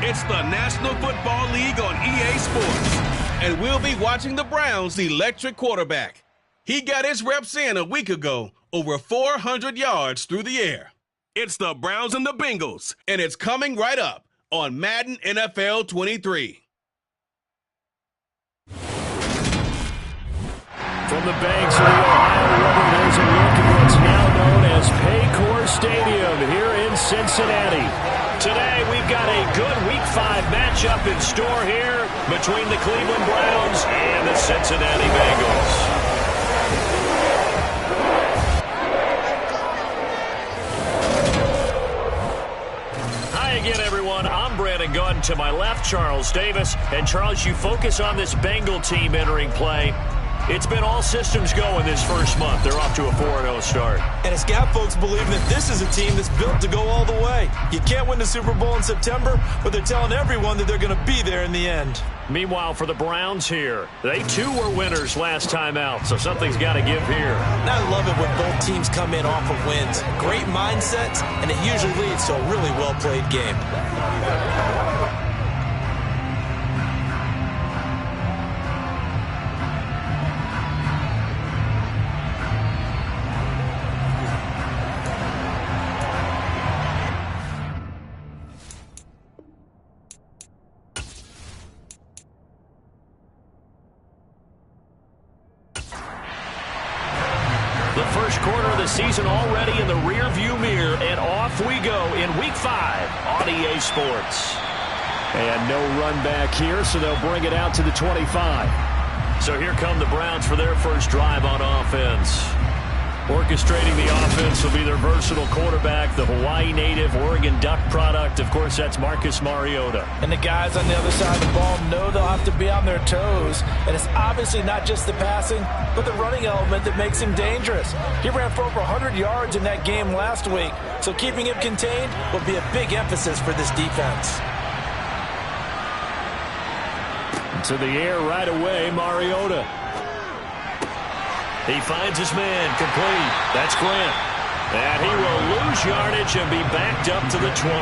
It's the National Football League on EA Sports. And we'll be watching the Browns' electric quarterback. He got his reps in a week ago, over 400 yards through the air. It's the Browns and the Bengals, and it's coming right up on Madden NFL 23. From the banks of the Ohio River, there's a look at what's now known as Paycor Stadium here in Cincinnati. Today, we've got a good Week 5 matchup in store here between the Cleveland Browns and the Cincinnati Bengals. Hi again, everyone. I'm Brandon Gunn. To my left, Charles Davis. And Charles, you focus on this Bengal team entering play. It's been all systems go in this first month. They're off to a 4-0 start. And it's got folks believing that this is a team that's built to go all the way. You can't win the Super Bowl in September, but they're telling everyone that they're going to be there in the end. Meanwhile, for the Browns here, they too were winners last time out, so something's got to give here. And I love it when both teams come in off of wins. Great mindsets, and it usually leads to a really well-played game. Season already in the rear-view mirror, and off we go in Week 5 on EA Sports. And no run back here, so they'll bring it out to the 25. So here come the Browns for their first drive on offense. Orchestrating the offense will be their versatile quarterback, the Hawaii native, Oregon Duck product. Of course, that's Marcus Mariota. And the guys on the other side of the ball know they'll have to be on their toes. And it's obviously not just the passing, but the running element that makes him dangerous. He ran for over 100 yards in that game last week, so keeping him contained will be a big emphasis for this defense. To the air right away, Mariota. He finds his man, complete. That's Grant. And he will lose yardage and be backed up to the 24.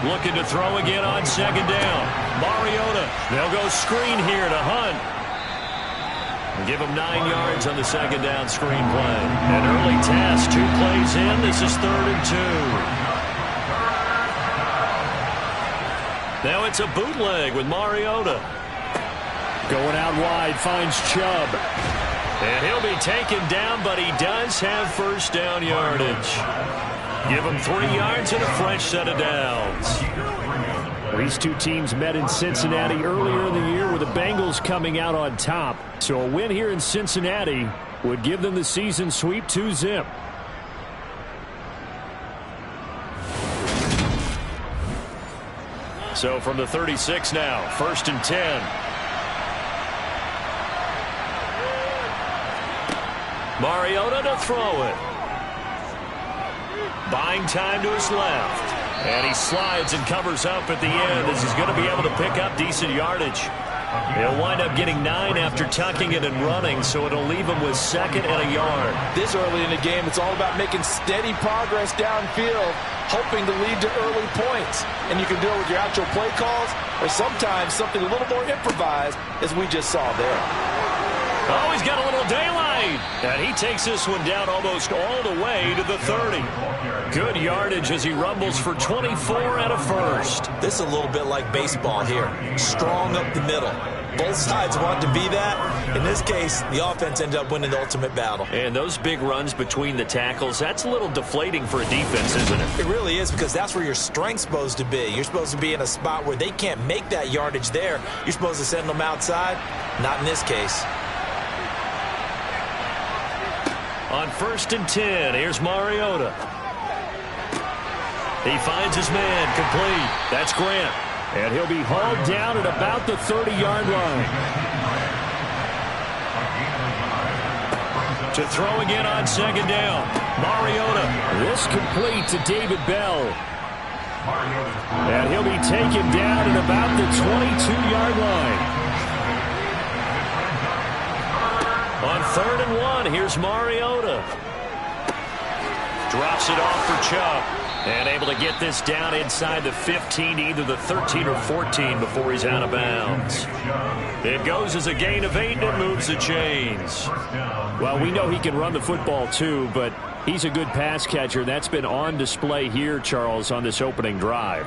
Looking to throw again on second down. Mariota. They'll go screen here to Hunt. And give him 9 yards on the second down screen play. An early test. 2 plays in. This is 3rd and 2. Now it's a bootleg with Mariota. Going out wide, finds Chubb. And he'll be taken down, but he does have first down yardage. Give him 3 yards and a fresh set of downs. These two teams met in Cincinnati earlier in the year with the Bengals coming out on top. So a win here in Cincinnati would give them the season sweep 2-zip. So from the 36 now, 1st and 10. Mariota to throw it. Buying time to his left. And he slides and covers up at the end as he's going to be able to pick up decent yardage. He'll wind up getting 9 after tucking it and running, so it'll leave him with 2nd and a yard. This early in the game, it's all about making steady progress downfield, hoping to lead to early points. And you can do it with your actual play calls, or sometimes something a little more improvised, as we just saw there. Oh, he's got a little daylight. And he takes this one down almost all the way to the 30. Good yardage as he rumbles for 24 and a first. This is a little bit like baseball here. Strong up the middle. Both sides want to be that. In this case, the offense ended up winning the ultimate battle. And those big runs between the tackles, that's a little deflating for a defense, isn't it? It really is, because that's where your strength's supposed to be. You're supposed to be in a spot where they can't make that yardage there. You're supposed to send them outside. Not in this case. On 1st and 10, here's Mariota. He finds his man, complete. That's Grant. And he'll be hauled down at about the 30-yard line. To throw again on second down. Mariota. This complete to David Bell. And he'll be taken down at about the 22-yard line. On 3rd and 1, here's Mariota. Drops it off for Chubb. And able to get this down inside the 15, either the 13 or 14 before he's out of bounds. It goes as a gain of 8 and it moves the chains. Well, we know he can run the football too, but he's a good pass catcher. That's been on display here, Charles, on this opening drive.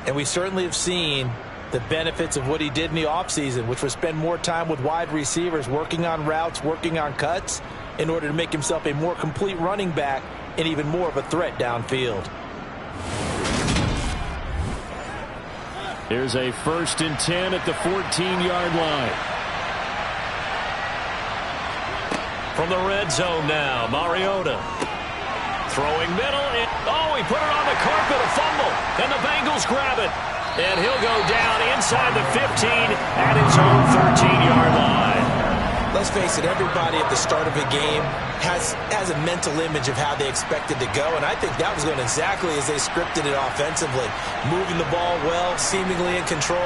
And we certainly have seen the benefits of what he did in the offseason, which was spend more time with wide receivers, working on routes, working on cuts, in order to make himself a more complete running back and even more of a threat downfield. Here's a 1st and 10 at the 14-yard line. From the red zone now, Mariota. Throwing middle. Oh, he put it on the carpet, a fumble. And the Bengals grab it. And he'll go down inside the 15 at his own 13-yard line. Let's face it, everybody at the start of a game has a mental image of how they expect it to go, and I think that was going exactly as they scripted it offensively. Moving the ball well, seemingly in control,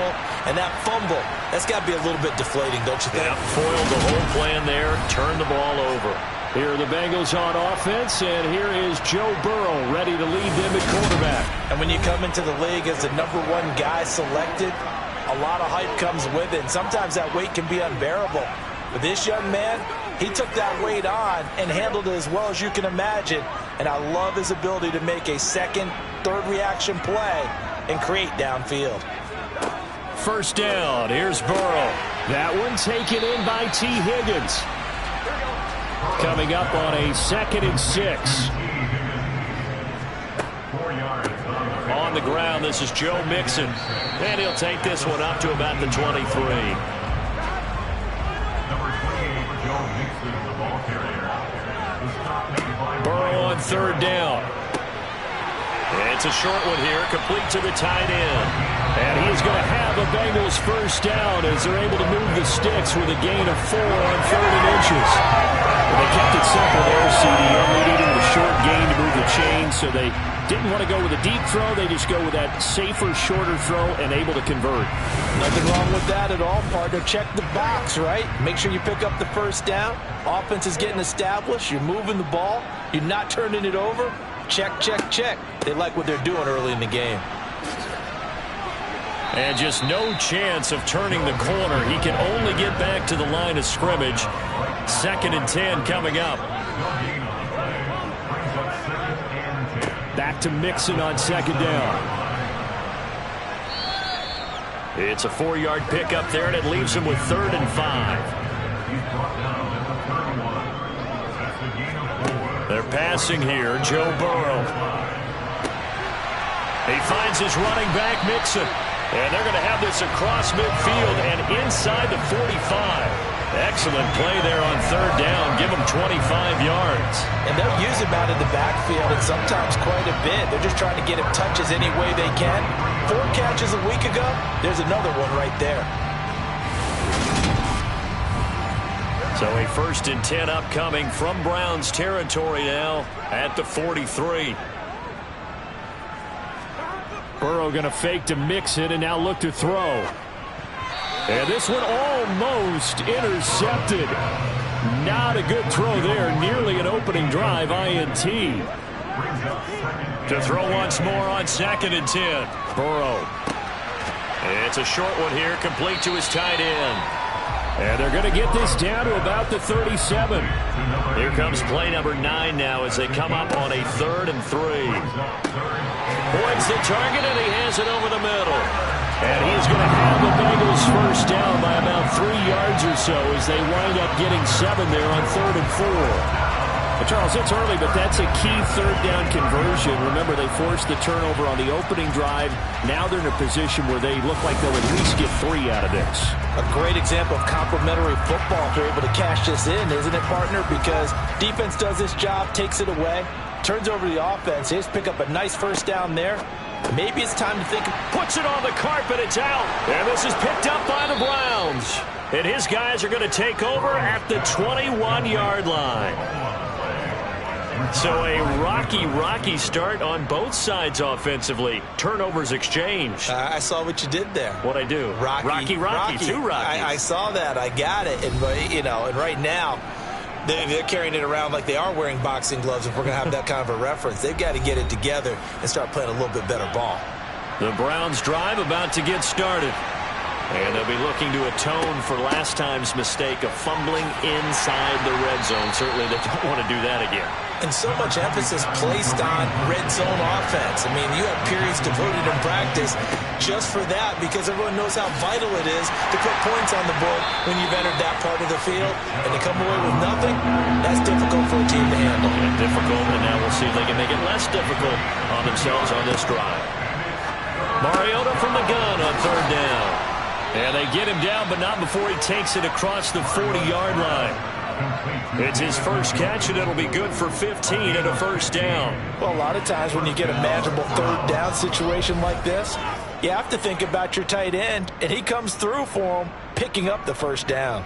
and that fumble, that's got to be a little bit deflating, don't you think? Yeah, foiled the whole plan there, turned the ball over. Here are the Bengals on offense, and here is Joe Burrow ready to lead them at quarterback. And when you come into the league as the #1 guy selected, a lot of hype comes with it, and sometimes that weight can be unbearable. But this young man, he took that weight on and handled it as well as you can imagine. And I love his ability to make a second, third reaction play and create downfield. 1st down. Here's Burrow. That one taken in by T. Higgins. Coming up on a 2nd and 6. On the ground, this is Joe Mixon. And he'll take this one up to about the 23. Burrow on 3rd down. It's a short one here, complete to the tight end. And he's going to have a Bengals 1st down as they're able to move the sticks with a gain of 4 on 3rd and inches. Well, they kept it simple there, CD. Only needing the short gain to move the chain, so they didn't want to go with a deep throw. They just go with that safer, shorter throw and able to convert. Nothing wrong with that at all, partner. Check the box, right? Make sure you pick up the 1st down. Offense is getting established. You're moving the ball. You're not turning it over. Check, check, check. They like what they're doing early in the game. And just no chance of turning the corner. He can only get back to the line of scrimmage. 2nd and 10 coming up. Back to Mixon on 2nd down. It's a 4-yard pickup there, and it leaves him with 3rd and 5. They're passing here, Joe Burrow. He finds his running back, Mixon. And they're going to have this across midfield and inside the 45. Excellent play there on 3rd down. Give him 25 yards. And they'll use him out of the backfield, and sometimes quite a bit. They're just trying to get him touches any way they can. 4 catches a week ago. There's another one right there. So a 1st and 10 upcoming from Browns territory now at the 43. Burrow going to fake to Mixon and now look to throw. And this one almost intercepted. Not a good throw there. Nearly an opening drive INT. To throw once more on 2nd and 10. Burrow. It's a short one here, complete to his tight end. And they're going to get this down to about the 37. Here comes play number 9 now as they come up on a 3rd and 3. Points the target, and he has it over the middle. And he's going to have the Bengals 1st down by about 3 yards or so as they wind up getting 7 there on 3rd and 4. But Charles, it's early, but that's a key 3rd down conversion. Remember, they forced the turnover on the opening drive. Now they're in a position where they look like they'll at least get 3 out of this. A great example of complementary football if they're able to cash this in, isn't it, partner? Because defense does this job, takes it away, turns over the offense. They just pick up a nice 1st down there. Maybe it's time to think. Puts it on the carpet. It's out. And this is picked up by the Browns. And his guys are going to take over at the 21-yard line. So a rocky start on both sides offensively. Turnovers exchanged. I saw what you did there. What'd I do? Rocky. Two Rockies. I saw that. I got it. And, and right now, They're carrying it around like they are wearing boxing gloves if we're going to have that kind of a reference. They've got to get it together and start playing a little bit better ball. The Browns drive about to get started. And they'll be looking to atone for last time's mistake of fumbling inside the red zone. Certainly they don't want to do that again. And so much emphasis placed on red zone offense. I mean, you have periods devoted in practice just for that because everyone knows how vital it is to put points on the board when you've entered that part of the field. And to come away with nothing, that's difficult for a team to handle. And difficult, and now we'll see if they can make it less difficult on themselves on this drive. Mariota from the gun on third down. And they get him down, but not before he takes it across the 40-yard line. It's his first catch, and it'll be good for 15 and a first down. Well, a lot of times when you get a manageable third down situation like this, you have to think about your tight end, and he comes through for him, picking up the first down.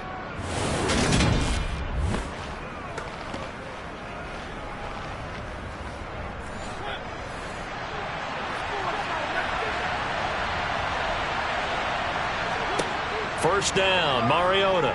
First down, Mariota.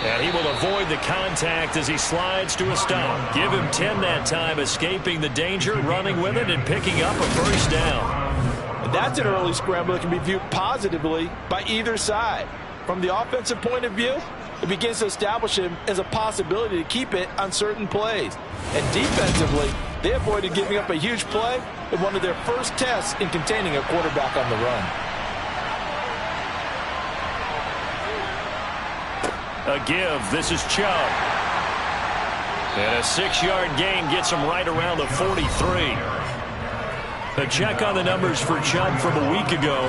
And he will avoid the contact as he slides to a stop. Give him 10 that time, escaping the danger, running with it, and picking up a first down. And that's an early scramble that can be viewed positively by either side. From the offensive point of view, it begins to establish him as a possibility to keep it on certain plays. And defensively, they avoided giving up a huge play in one of their first tests in containing a quarterback on the run. A give. This is Chubb. And a 6-yard gain gets him right around the 43. A check on the numbers for Chubb from a week ago.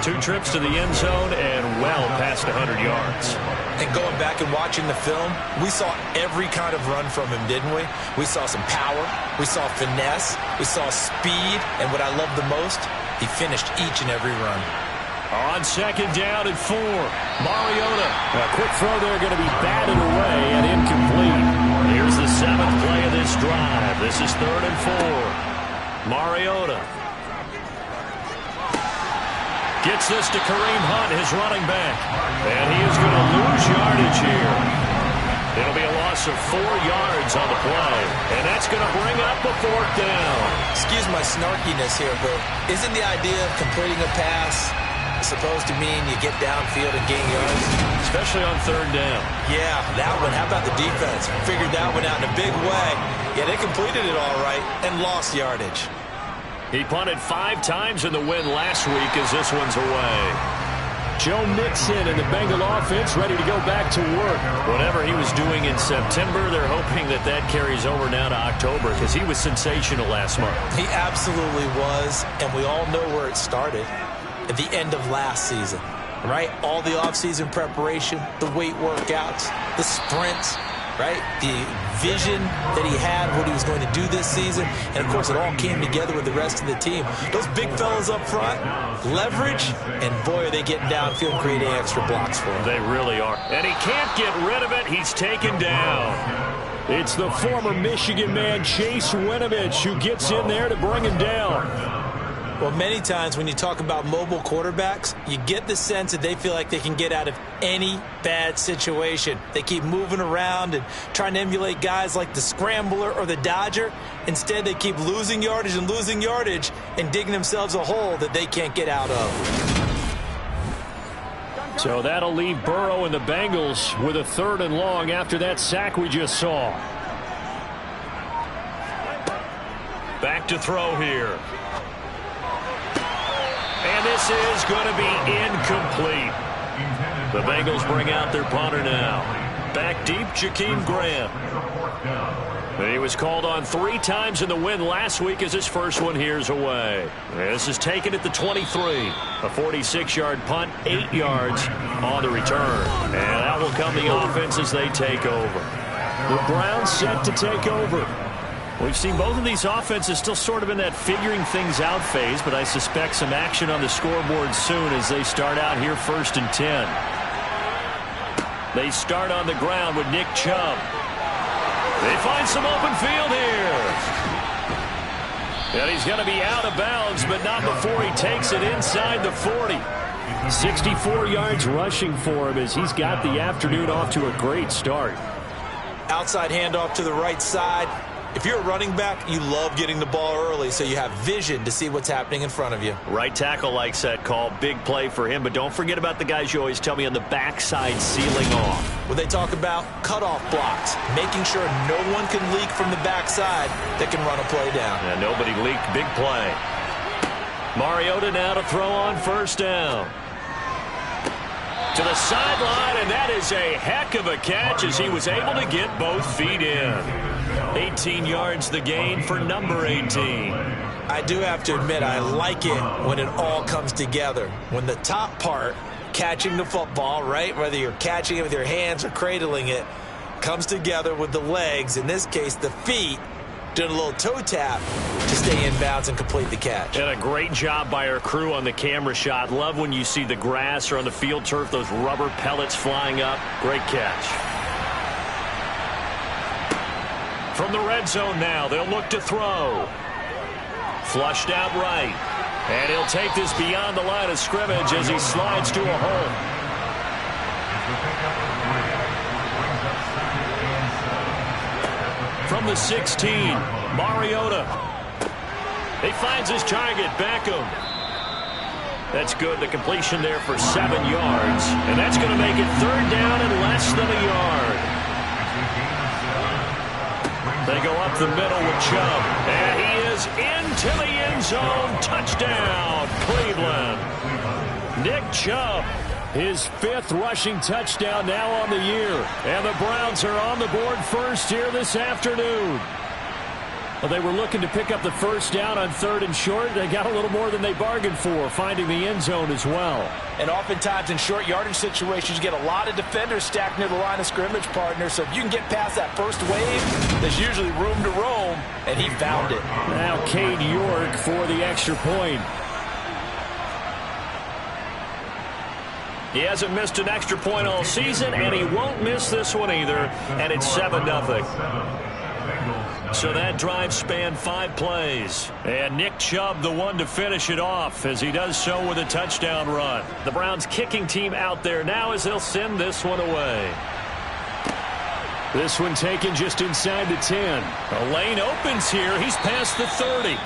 2 trips to the end zone and well past 100 yards. And going back and watching the film, we saw every kind of run from him, didn't we? We saw some power. We saw finesse. We saw speed. And what I love the most, he finished each and every run. On second down and 4, Mariota. A quick throw there going to be batted away and incomplete. Here's the 7th play of this drive. This is 3rd and 4. Mariota gets this to Kareem Hunt, his running back. And he is going to lose yardage here. It'll be a loss of 4 yards on the play. And that's going to bring up a 4th down. Excuse my snarkiness here, but isn't the idea of completing a pass supposed to mean you get downfield and gain yards? Especially on 3rd down. Yeah, that one. How about the defense? Figured that one out in a big way. Yeah, they completed it all right and lost yardage. He punted 5 times in the win last week as this one's away. Joe Mixon and the Bengal offense ready to go back to work. Whatever he was doing in September, they're hoping that that carries over now to October because he was sensational last month. He absolutely was, and we all know where it started. At the end of last season, right? All the offseason preparation, the weight workouts, the sprints, right? The vision that he had, what he was going to do this season. And, of course, it all came together with the rest of the team. Those big fellas up front, leverage, and, boy, are they getting downfield and creating extra blocks for him. They really are. And he can't get rid of it. He's taken down. It's the former Michigan man, Chase Winovich, who gets in there to bring him down. Well, many times when you talk about mobile quarterbacks, you get the sense that they feel like they can get out of any bad situation. They keep moving around and trying to emulate guys like the Scrambler or the Dodger. Instead, they keep losing yardage and digging themselves a hole that they can't get out of. So that'll leave Burrow and the Bengals with a 3rd and long after that sack we just saw. Back to throw here. And this is going to be incomplete. The Bengals bring out their punter now. Back deep, Jakeem Graham. He was called on 3 times in the win last week as his first one here's away. This is taken at the 23. A 46-yard punt, 8 yards on the return. And that will come the offense as they take over. The Browns set to take over. We've seen both of these offenses still sort of in that figuring things out phase, but I suspect some action on the scoreboard soon as they start out here 1st and 10. They start on the ground with Nick Chubb. They find some open field here. And he's going to be out of bounds, but not before he takes it inside the 40. 64 yards rushing for him as he's got the afternoon off to a great start. Outside handoff to the right side. If you're a running back, you love getting the ball early so you have vision to see what's happening in front of you. Right tackle likes that call. Big play for him, but don't forget about the guys you always tell me on the backside sealing off. When they talk about cutoff blocks, making sure no one can leak from the backside that can run a play down. And nobody leaked. Big play. Mariota now to throw on first down. To the sideline, and that is a heck of a catch as he was able to get both feet in. 18 yards the gain for number 18. I do have to admit, I like it when it all comes together. When the top part, catching the football, right, whether you're catching it with your hands or cradling it, comes together with the legs, in this case the feet, doing a little toe tap to stay in bounds and complete the catch. And a great job by our crew on the camera shot. Love when you see the grass or on the field turf, those rubber pellets flying up. Great catch. From the red zone now, they'll look to throw. Flushed out right. And he'll take this beyond the line of scrimmage as he slides to a hole. From the 16, Mariota. He finds his target, Beckham. That's good. The completion there for 7 yards. And that's going to make it third down and less than a yard. They go up the middle with Chubb. And he is into the end zone. Touchdown, Cleveland. Nick Chubb. His 5th rushing touchdown now on the year. And the Browns are on the board first here this afternoon. Well, they were looking to pick up the first down on 3rd and short. They got a little more than they bargained for, finding the end zone as well. And oftentimes in short yardage situations, you get a lot of defenders stacked near the line of scrimmage, partner. So if you can get past that first wave, there's usually room to roam, and he found it. Now Cade York for the extra point. He hasn't missed an extra point all season, and he won't miss this one either, and it's 7-0. So that drive spanned 5 plays. And Nick Chubb, the one to finish it off, as he does so with a touchdown run. The Browns kicking team out there now as they'll send this one away. This one taken just inside the 10. The lane opens here. He's past the 30.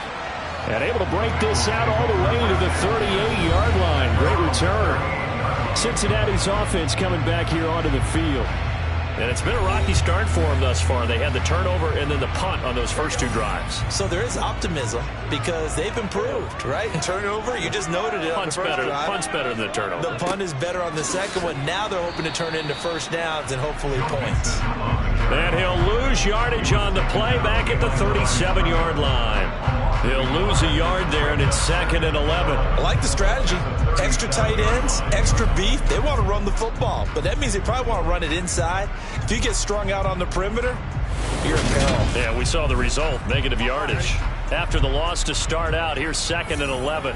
And able to break this out all the way to the 38-yard line. Great return. Cincinnati's offense coming back here onto the field. And it's been a rocky start for them thus far. They had the turnover and then the punt on those first 2 drives. So there is optimism because they've improved, right? Turnover, you just noted it on the first drive. Punt's better than the turnover. The punt is better on the second one. Now they're hoping to turn into first downs and hopefully points. And he'll lose yardage on the play back at the 37-yard line. He'll lose a yard there, and it's 2nd and 11. I like the strategy. Extra tight ends, extra beef. They want to run the football, but that means they probably want to run it inside. If you get strung out on the perimeter, you're in peril. Yeah, we saw the result, negative yardage. After the loss to start out, here's 2nd and 11.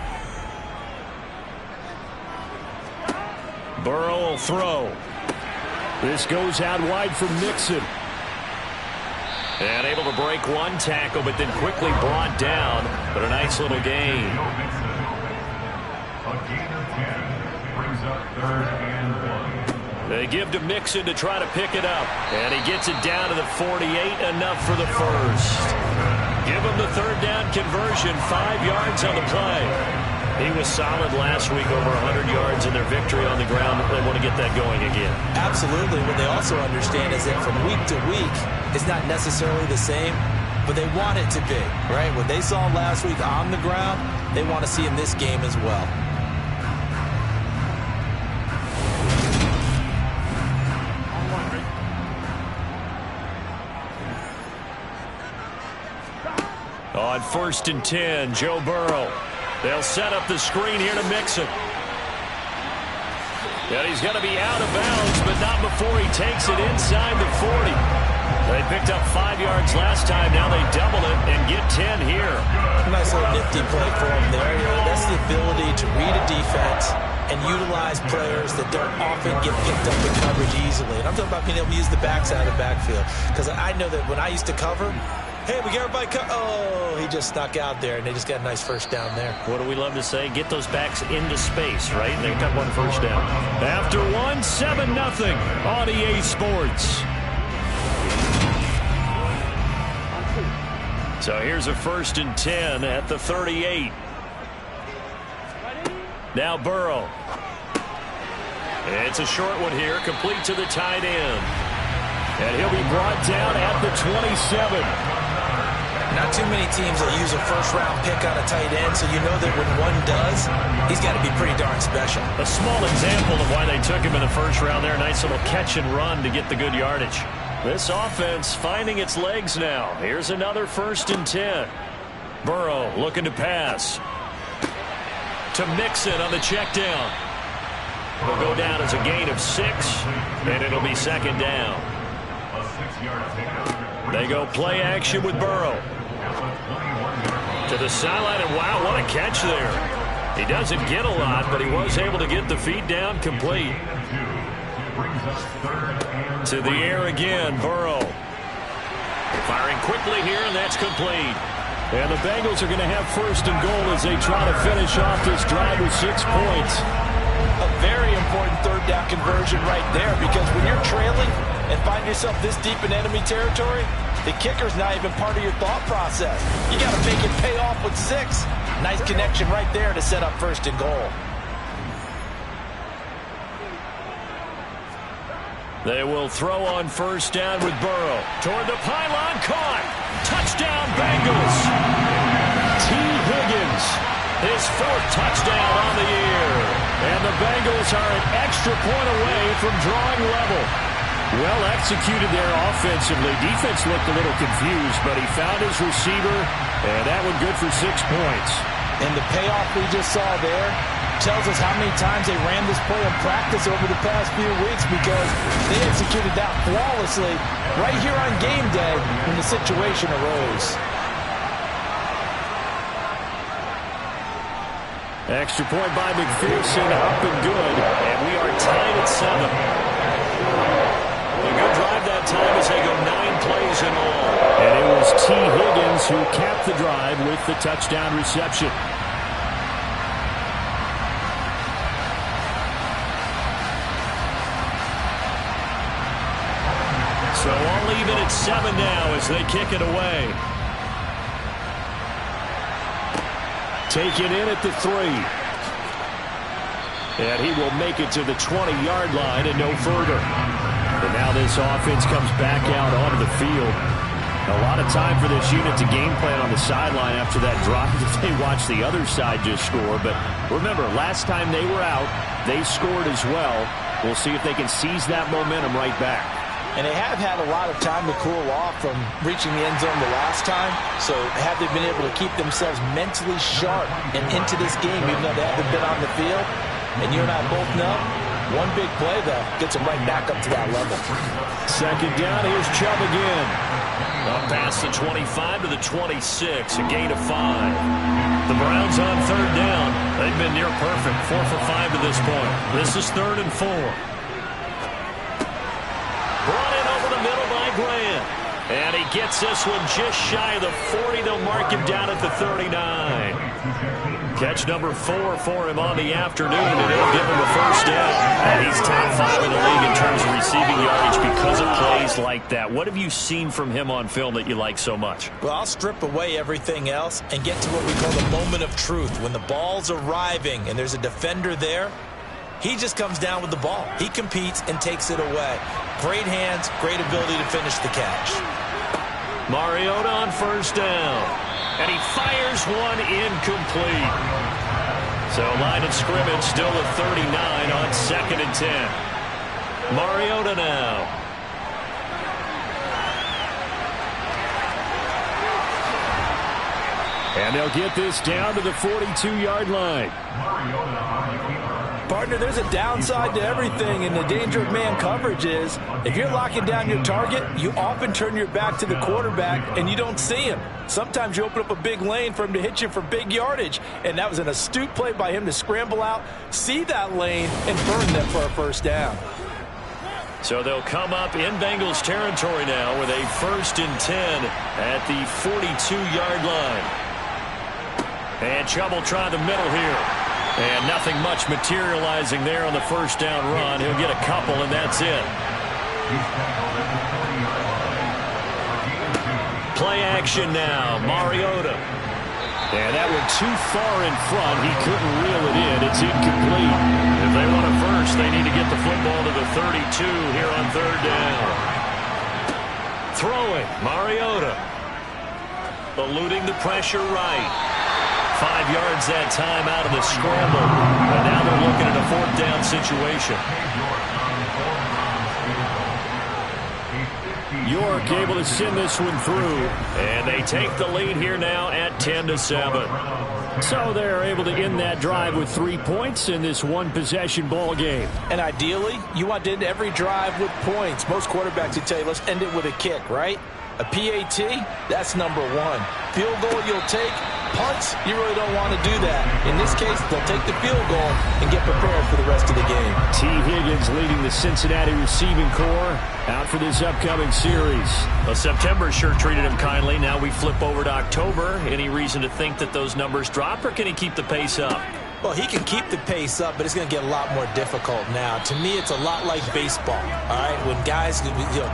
Burrow will throw. This goes out wide for Mixon. And able to break one tackle, but then quickly brought down. But a nice little gain. They give to Mixon to try to pick it up. And he gets it down to the 48, enough for the first. Give him the 3rd down conversion, 5 yards on the play. He was solid last week, over 100 yards in their victory on the ground. They want to get that going again. Absolutely. What they also understand is that from week to week, it's not necessarily the same, but they want it to be, right? What they saw last week on the ground, they want to see in this game as well. On 1st and 10, Joe Burrow. They'll set up the screen here to Mixon. And he's going to be out of bounds, but not before he takes it inside the 40. They picked up 5 yards last time. Now they double it and get 10 here. Nice little nifty play for him there. That's the ability to read a defense and utilize players that don't often get picked up in coverage easily. And I'm talking about being able to use the backside of the backfield. Because I know that when I used to cover, Hey, we got everybody oh, he just snuck out there, and they just got a nice first down there. What do we love to say? Get those backs into space, right? And they got one first down. After 7-0 on EA Sports. So here's a 1st and 10 at the 38. Now Burrow. It's a short one here, complete to the tight end. And he'll be brought down at the 27. Not too many teams will use a first-round pick on a tight end, so you know that when one does, he's got to be pretty darn special. A small example of why they took him in the first round there. Nice little catch and run to get the good yardage. This offense finding its legs now. Here's another 1st and 10. Burrow looking to pass. To Mixon on the check down. Will go down as a gain of 6, and it'll be 2nd down. They go play action with Burrow. To the sideline, and wow, what a catch there. He doesn't get a lot, but he was able to get the feet down complete. To the air again, Burrow. Firing quickly here, and that's complete. And the Bengals are going to have 1st and goal as they try to finish off this drive with 6 points. A very important 3rd down conversion right there, because when you're trailing and find yourself this deep in enemy territory, the kicker's not even part of your thought process. You got to make it pay off with 6. Nice connection right there to set up 1st and goal. They will throw on 1st down with Burrow. Toward the pylon, caught. Touchdown, Bengals. T. Higgins. His 4th touchdown on the year. And the Bengals are an extra point away from drawing level. Well executed there offensively. Defense looked a little confused, but he found his receiver, and that one good for 6 points. And the payoff we just saw there tells us how many times they ran this play in practice over the past few weeks, because they executed that flawlessly right here on game day when the situation arose. Extra point by McPherson, up and good. And we are tied at 7. A good drive that time as they go 9 plays in all. And it was T. Higgins who capped the drive with the touchdown reception. So all even at 7 now as they kick it away. Taken in at the 3. And he will make it to the 20-yard line and no further. And now this offense comes back out onto the field. A lot of time for this unit to game plan on the sideline after that drive that they watched the other side just score. But remember, last time they were out, they scored as well. We'll see if they can seize that momentum right back. And they have had a lot of time to cool off from reaching the end zone the last time. So have they been able to keep themselves mentally sharp and into this game, even though they haven't been on the field? And you and I both know, one big play, though, gets them right back up to that level. 2nd down, here's Chubb again. Up past the 25 to the 26, a gain of 5. The Browns on 3rd down. They've been near perfect, 4 for 5 to this point. This is 3rd and 4. Brought in over the middle by Grant. And he gets this one just shy of the 40. They'll mark him down at the 39. Catch number 4 for him on the afternoon, and it'll give him the 1st down. And he's top 5 in the league in terms of receiving yardage because of plays like that. What have you seen from him on film that you like so much? Well, I'll strip away everything else and get to what we call the moment of truth. When the ball's arriving and there's a defender there, he just comes down with the ball. He competes and takes it away. Great hands, great ability to finish the catch. Mariota on 1st down. And he fires one incomplete. So line of scrimmage still at 39 on 2nd and 10. Mariota now. And they'll get this down to the 42-yard line. Partner, there's a downside to everything, and the danger of man coverage is if you're locking down your target, you often turn your back to the quarterback and you don't see him. Sometimes you open up a big lane for him to hit you for big yardage, and that was an astute play by him to scramble out, see that lane, and burn them for a 1st down. So they'll come up in Bengals territory now with a 1st and 10 at the 42-yard line. And Chubb will try the middle here. And nothing much materializing there on the 1st down run. He'll get a couple, and that's it. Play action now. Mariota. And that went too far in front. He couldn't reel it in. It's incomplete. If they want a first, they need to get the football to the 32 here on 3rd down. Throwing. Mariota. Eluding the pressure right. 5 yards that time out of the scramble. But now they're looking at a 4th down situation. York able to send this one through. And they take the lead here now at 10-7. So they're able to end that drive with 3 points in this one-possession ball game. And ideally, you want to end every drive with points. Most quarterbacks would tell you, let's end it with a kick, right? A PAT, that's number 1. Field goal you'll take. Punts, you really don't want to do that. In this case, they'll take the field goal and get prepared for the rest of the game. T. Higgins leading the Cincinnati receiving corps out for this upcoming series. Well, September sure treated him kindly. Now we flip over to October. Any reason to think that those numbers drop, or can he keep the pace up? Well, he can keep the pace up, but it's going to get a lot more difficult now. To me, it's a lot like baseball, all right? When guys,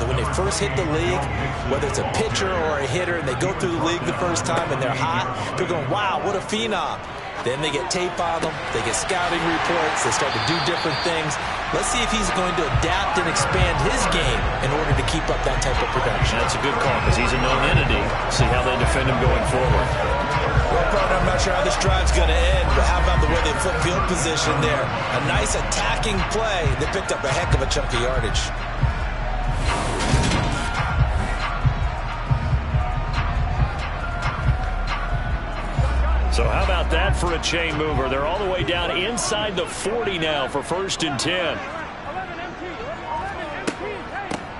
when they first hit the league, whether it's a pitcher or a hitter, and they go through the league the first time and they're hot, they're going, wow, what a phenom. Then they get tape on them, they get scouting reports, they start to do different things. Let's see if he's going to adapt and expand his game in order to keep up that type of production. That's a good call because he's a known entity. See how they defend him going forward. Well, partner, I'm not sure how this drive's going to end, but how about the way they flip field position there? A nice attacking play. They picked up a heck of a chunk of yardage. So how about that for a chain mover? They're all the way down inside the 40 now for 1st and 10.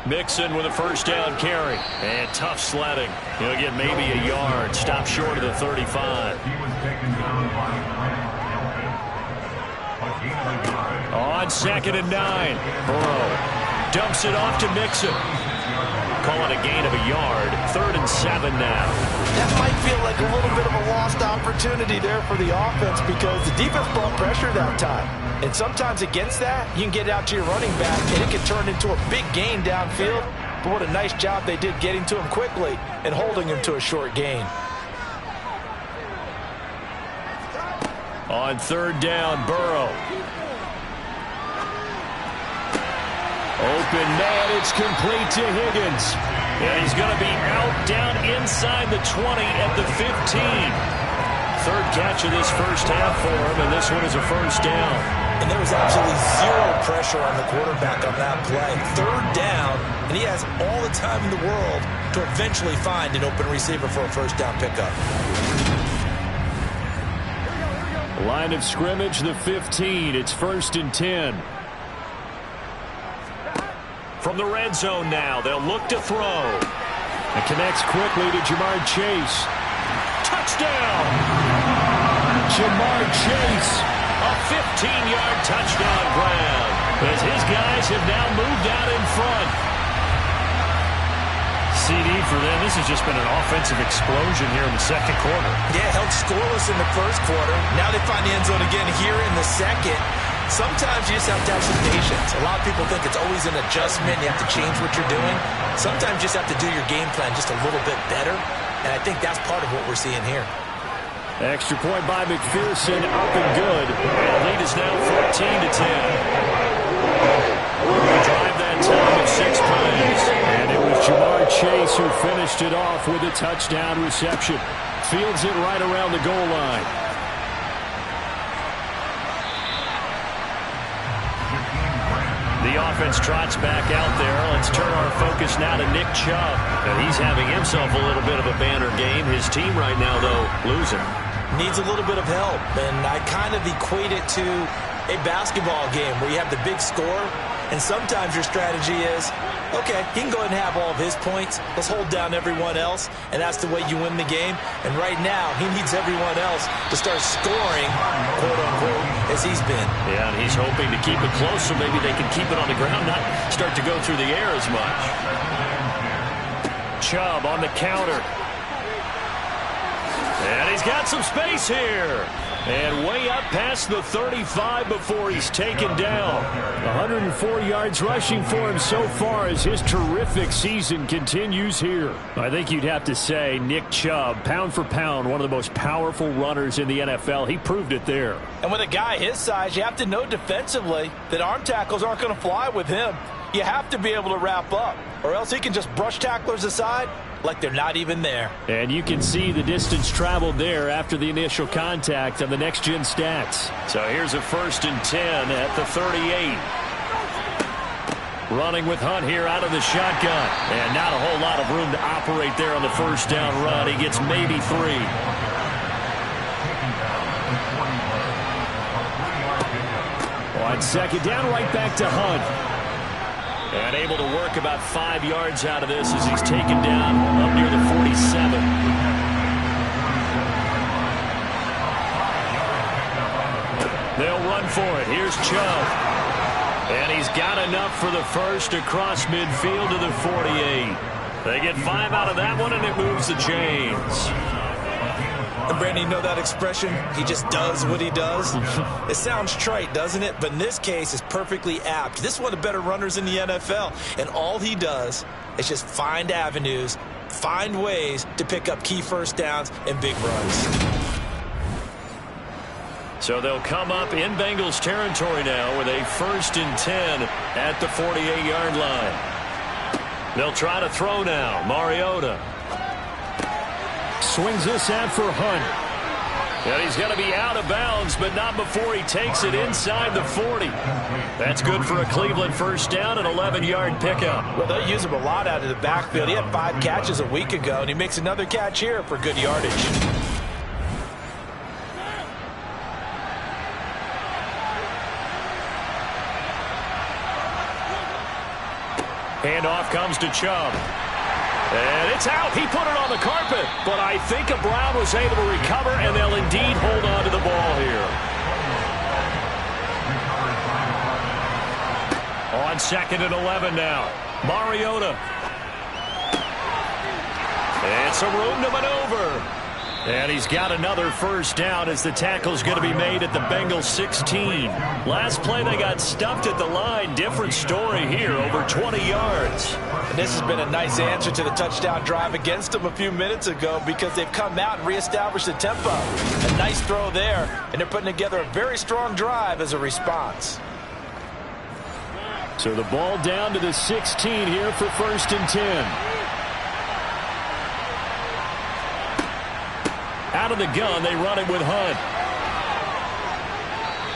Mixon with a 1st down carry. And tough sledding. He'll get maybe a yard. Stop short of the 35. On 2nd and 9. Burrow dumps it off to Mixon. Call it a gain of a yard. 3rd and 7 now. That might feel like a little bit of a lost opportunity there for the offense because the defense brought pressure that time. And sometimes against that, you can get out to your running back, and it can turn into a big gain downfield. But what a nice job they did getting to him quickly and holding him to a short gain. On 3rd down, Burrow. Open man, it's complete to Higgins. And he's going to be out down inside the 20 at the 15. 3rd catch of this 1st half for him, and this one is a 1st down. And there was absolutely zero pressure on the quarterback on that play. 3rd down, and he has all the time in the world to eventually find an open receiver for a 1st down pickup. Line of scrimmage, the 15. It's 1st and 10. From the red zone now, they'll look to throw. It connects quickly to Jamar Chase. Touchdown! Jamar Chase. A 15-yard touchdown grab as his guys have now moved out in front. CD for them. This has just been an offensive explosion here in the 2nd quarter. Yeah, held scoreless in the 1st quarter. Now they find the end zone again here in the 2nd. Sometimes you just have to have some patience. A lot of people think it's always an adjustment. You have to change what you're doing. Sometimes you just have to do your game plan just a little bit better. And I think that's part of what we're seeing here. Extra point by McPherson, up and good. And the lead is now 14-10. We drive that time of 6 plays. And it was Jamar Chase who finished it off with a touchdown reception. Fields it right around the goal line. The offense trots back out there. Let's turn our focus now to Nick Chubb. And he's having himself a little bit of a banner game. His team right now, though, losing. Needs a little bit of help. And I kind of equate it to a basketball game where you have the big score And sometimes your strategy is, okay, he can go ahead and have all of his points. Let's hold down everyone else, and that's the way you win the game. And right now, he needs everyone else to start scoring, quote-unquote, as he's been. Yeah, and he's hoping to keep it close so maybe they can keep it on the ground, not start to go through the air as much. Chubb on the counter. And he's got some space here. And way up past the 35 before he's taken down. 104 yards rushing for him so far as his terrific season continues here. I think you'd have to say Nick Chubb, pound for pound, one of the most powerful runners in the NFL. He proved it there. And with a guy his size, you have to know defensively that arm tackles aren't going to fly with him. You have to be able to wrap up, or else he can just brush tacklers aside like they're not even there. And you can see the distance traveled there after the initial contact on the next-gen stats. So here's a 1st and 10 at the 38. Running with Hunt here out of the shotgun. And not a whole lot of room to operate there on the first down run. He gets maybe 3. On second down, right back to Hunt. And able to work about 5 yards out of this as he's taken down up near the 47. They'll run for it. Here's Chubb. And he's got enough for the first across midfield to the 48. They get 5 out of that one, and it moves the chains. And Brandon, you know that expression? He just does what he does. It sounds trite, doesn't it? But in this case, it's perfectly apt. This is one of the better runners in the NFL. And all he does is just find avenues, find ways to pick up key first downs and big runs. So they'll come up in Bengals territory now with a 1st and 10 at the 48-yard line. They'll try to throw now. Mariota. Swings this out for Hunt. And he's going to be out of bounds, but not before he takes it inside the 40. That's good for a Cleveland first down, an 11-yard pickup. Well, they'll use him a lot out of the backfield. He had 5 catches a week ago, and he makes another catch here for good yardage. Handoff comes to Chubb. And it's out. He put it on the carpet. But I think Brown was able to recover, and they'll indeed hold on to the ball here. On 2nd and 11 now. Mariota. And some room to maneuver. And he's got another first down as the tackle's going to be made at the Bengals 16. Last play they got stuffed at the line. Different story here, over 20 yards. And this has been a nice answer to the touchdown drive against them a few minutes ago because they've come out and reestablished the tempo. A nice throw there, and they're putting together a very strong drive as a response. So the ball down to the 16 here for 1st and 10. Out of the gun, they run it with Hunt.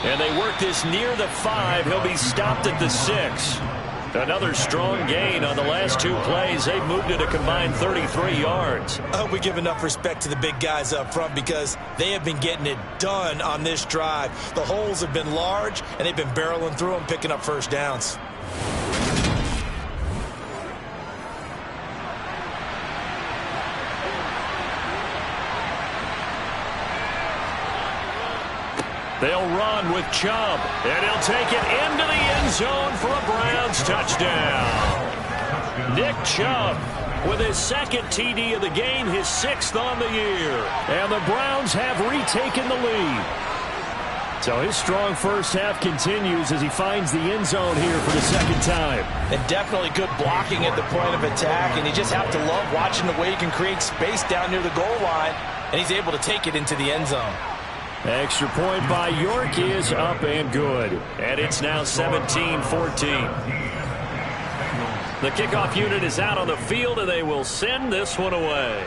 And they work this near the 5. He'll be stopped at the 6. Another strong gain on the last 2 plays. They've moved it a combined 33 yards. I hope we give enough respect to the big guys up front because they have been getting it done on this drive. The holes have been large, and they've been barreling through them, picking up first downs. They'll run with Chubb, and he'll take it into the end zone for a Browns touchdown. Nick Chubb with his 2nd TD of the game, his 6th on the year. And the Browns have retaken the lead. So his strong first half continues as he finds the end zone here for the 2nd time. And definitely good blocking at the point of attack, and you just have to love watching the way he can create space down near the goal line, and he's able to take it into the end zone. Extra point by York is up and good. And it's now 17-14. The kickoff unit is out on the field, and they will send this one away.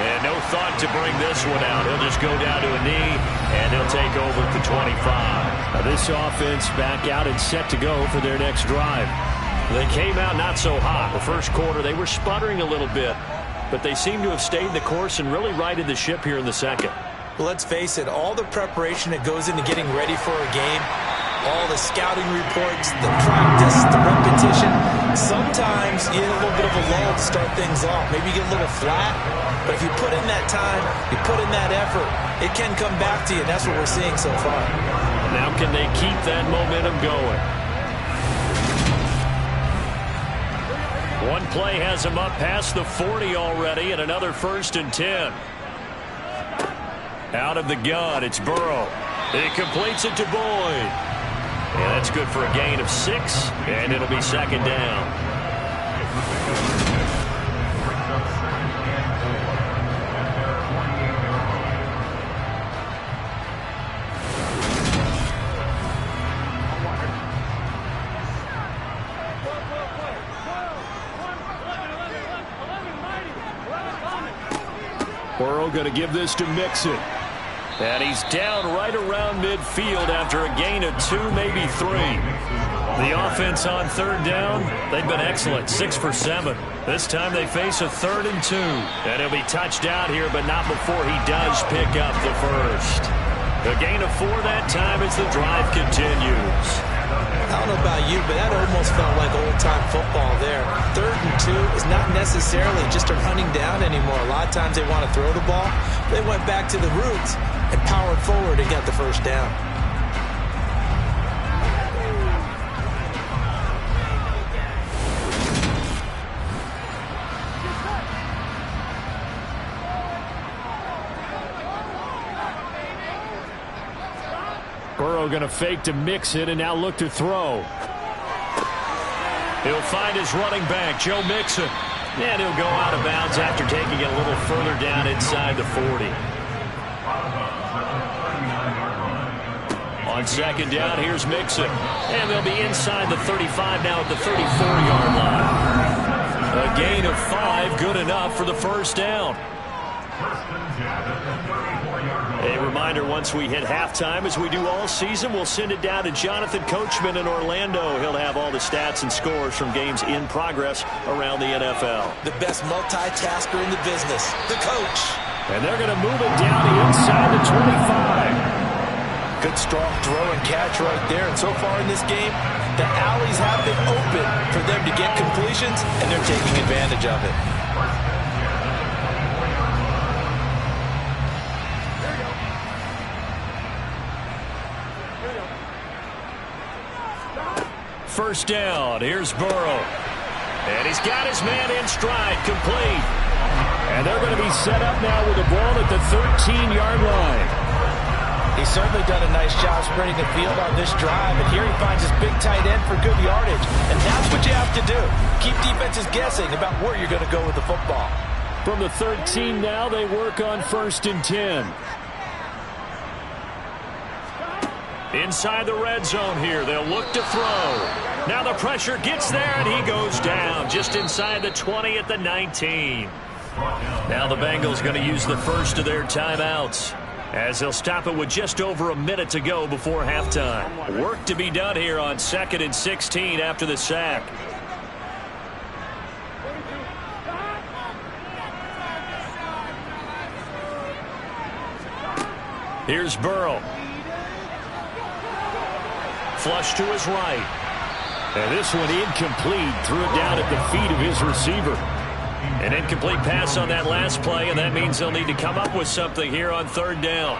And no thought to bring this one out. He'll just go down to a knee, and he'll take over at the 25. Now this offense back out and set to go for their next drive. They came out not so hot. The first quarter, they were sputtering a little bit. But they seem to have stayed the course and really righted the ship here in the second. Well, let's face it, all the preparation that goes into getting ready for a game, all the scouting reports, the practice, the repetition, sometimes you get a little bit of a lull to start things off. Maybe you get a little flat, but if you put in that time, you put in that effort, it can come back to you, and that's what we're seeing so far. Now can they keep that momentum going? One play has him up past the 40 already, and another 1st and 10. Out of the gun, it's Burrow. He completes it to Boyd. And that's good for a gain of 6, and it'll be 2nd down. Burrow going to give this to Mixon. And he's down right around midfield after a gain of 2, maybe 3. The offense on 3rd down, they've been excellent, 6 for 7. This time they face a 3rd and 2. And he'll be touched out here, but not before he does pick up the first. A gain of 4 that time as the drive continues. I don't know about you, but that almost felt like old-time football there. 3rd and 2 is not necessarily just a running down anymore. A lot of times they want to throw the ball. They went back to the roots and powered forward and got the first down. Burrow going to fake to Mixon and now look to throw. He'll find his running back, Joe Mixon. And he'll go out of bounds after taking it a little further down inside the 40. On 2nd down, here's Mixon. And they'll be inside the 35 now at the 34-yard line. A gain of 5, good enough for the first down. A reminder, once we hit halftime, as we do all season, we'll send it down to Jonathan Coachman in Orlando. He'll have all the stats and scores from games in progress around the NFL. The best multitasker in the business, the coach. And they're going to move it down to inside the 25. Good strong throw and catch right there. And so far in this game, the alleys have been open for them to get completions, and they're taking advantage of it. First down, here's Burrow. And he's got his man in stride, complete. And they're going to be set up now with the ball at the 13-yard line. He's certainly done a nice job spreading the field on this drive, and here he finds his big tight end for good yardage. And that's what you have to do. Keep defenses guessing about where you're going to go with the football. From the 13 now, they work on 1st and 10. Inside the red zone here, they'll look to throw. Now the pressure gets there, and he goes down just inside the 20 at the 19. Now the Bengals going to use the first of their timeouts, as they'll stop it with just over a minute to go before halftime. Work to be done here on 2nd and 16 after the sack. Here's Burrow. Flush to his right. And this one incomplete. Threw it down at the feet of his receiver. An incomplete pass on that last play, and that means they'll need to come up with something here on 3rd down.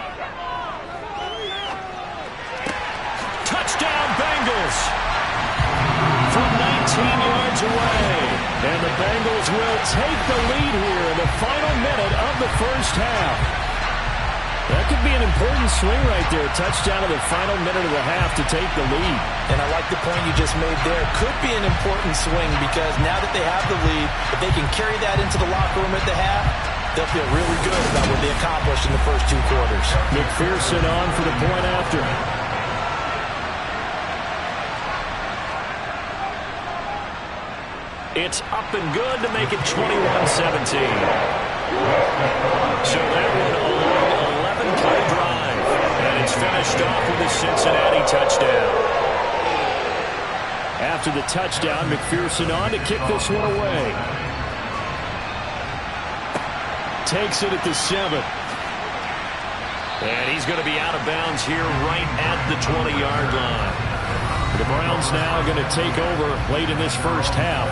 Touchdown, Bengals! From 19 yards away. And the Bengals will take the lead here in the final minute of the first half. That could be an important swing right there. Touchdown in the final minute of the half to take the lead. And I like the point you just made there. Could be an important swing because now that they have the lead, if they can carry that into the locker room at the half, they'll feel really good about what they accomplished in the first 2 quarters. McPherson on for the point after. It's up and good to make it 21-17. So that one on 11-play drive. And it's finished off with a Cincinnati touchdown. After the touchdown, McPherson on to kick this one away. Takes it at the 7. And he's going to be out of bounds here right at the 20-yard line. The Browns now going to take over late in this first half.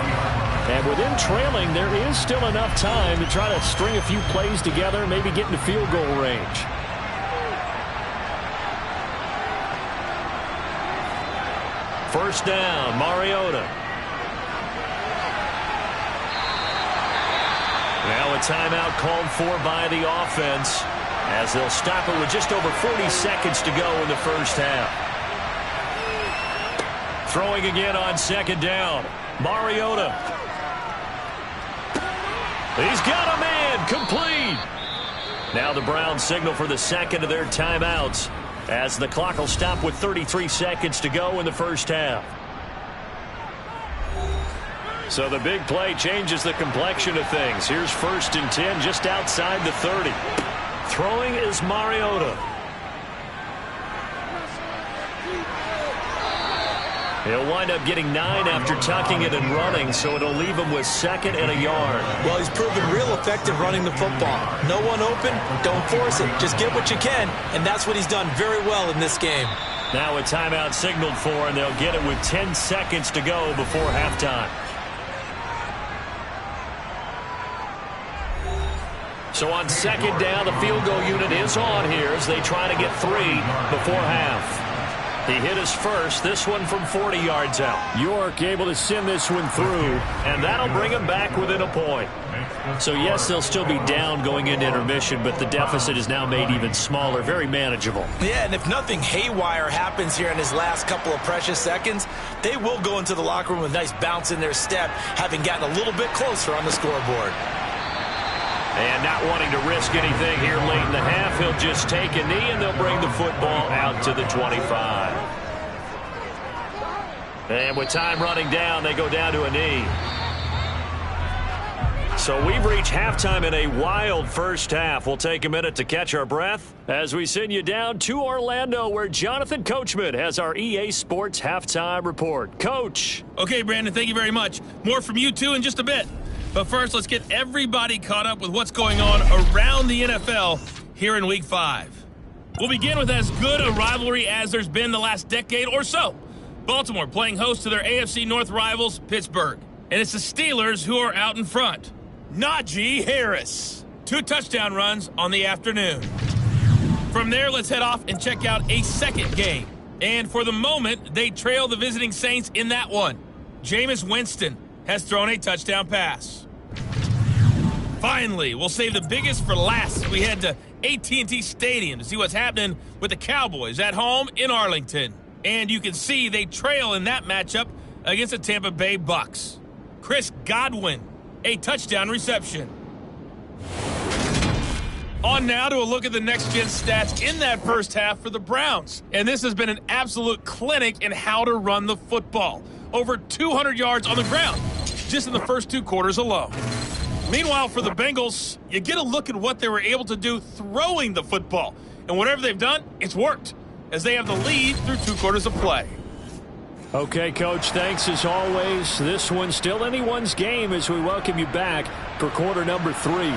And with them trailing, there is still enough time to try to string a few plays together, maybe get into field goal range. First down, Mariota. Now a timeout called for by the offense as they'll stop it with just over 40 seconds to go in the first half. Throwing again on second down. Mariota. He's got a man complete. Now the Browns signal for the second of their timeouts as the clock will stop with 33 seconds to go in the first half. So the big play changes the complexion of things. Here's 1st and 10 just outside the 30. Throwing is Mariota. He'll wind up getting 9 after tucking it and running, so it'll leave him with 2nd and a yard. Well, he's proven real effective running the football. No one open, don't force it. Just get what you can, and that's what he's done very well in this game. Now a timeout signaled for, and they'll get it with 10 seconds to go before halftime. So on second down, the field goal unit is on here as they try to get 3 before half. He hit his first, this one from 40 yards out. York able to send this one through. And that'll bring him back within a point. So yes, they'll still be down going into intermission, but the deficit is now made even smaller, very manageable. Yeah, and if nothing haywire happens here in his last couple of precious seconds, they will go into the locker room with a nice bounce in their step, having gotten a little bit closer on the scoreboard. And not wanting to risk anything here late in the half, he'll just take a knee, and they'll bring the football out to the 25. And with time running down, they go down to a knee. So we've reached halftime in a wild first half. We'll take a minute to catch our breath as we send you down to Orlando, where Jonathan Coachman has our EA Sports Halftime Report. Coach. Okay, Brandon, thank you very much. More from you, too, in just a bit. But first, let's get everybody caught up with what's going on around the NFL here in Week 5. We'll begin with as good a rivalry as there's been the last decade or so. Baltimore playing host to their AFC North rivals, Pittsburgh. And it's the Steelers who are out in front. Najee Harris. 2 touchdown runs on the afternoon. From there, let's head off and check out a second game. And for the moment, they trail the visiting Saints in that one. Jameis Winston has thrown a touchdown pass. Finally, we'll save the biggest for last. We head to AT&T Stadium to see what's happening with the Cowboys at home in Arlington. And you can see they trail in that matchup against the Tampa Bay Bucks. Chris Godwin, a touchdown reception. On now to a look at the next-gen stats in that first half for the Browns. And this has been an absolute clinic in how to run the football. Over 200 yards on the ground just in the first 2 quarters alone. Meanwhile, for the Bengals, you get a look at what they were able to do throwing the football. And whatever they've done, it's worked, as they have the lead through 2 quarters of play. Okay, Coach, thanks as always. This one's still anyone's game as we welcome you back for quarter number 3.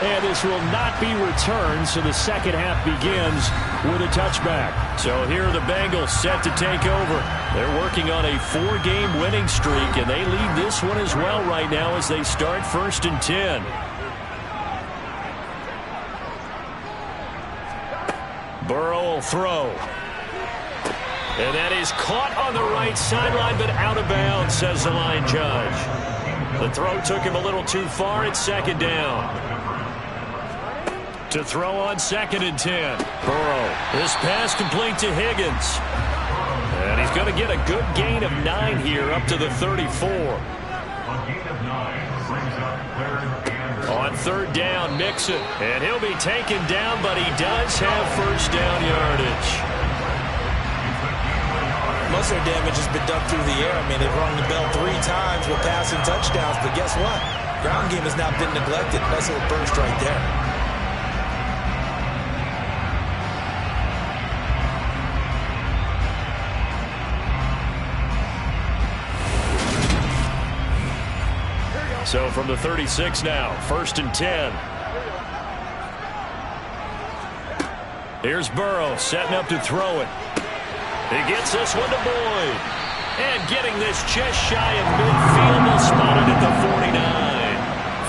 And this will not be returned, so the second half begins with a touchback. So here are the Bengals set to take over. They're working on a 4-game winning streak, and they lead this one as well right now as they start 1st and 10. Burrow will throw. And that is caught on the right sideline, but out of bounds, says the line judge. The throw took him a little too far. It's 2nd down. To throw on 2nd and 10. Burrow. This pass complete to Higgins. And he's going to get a good gain of 9 here up to the 34. On 3rd down, Mixon. And he'll be taken down, but he does have 1st down yardage. Most of their damage has been done through the air. I mean, they've rung the bell 3 times with passing touchdowns, but guess what? Ground game has now been neglected. Nice little burst right there. So from the 36 now, 1st and 10. Here's Burrow setting up to throw it. He gets this one to Boyd. And getting this just shy of midfield. They'll spot it at the 49.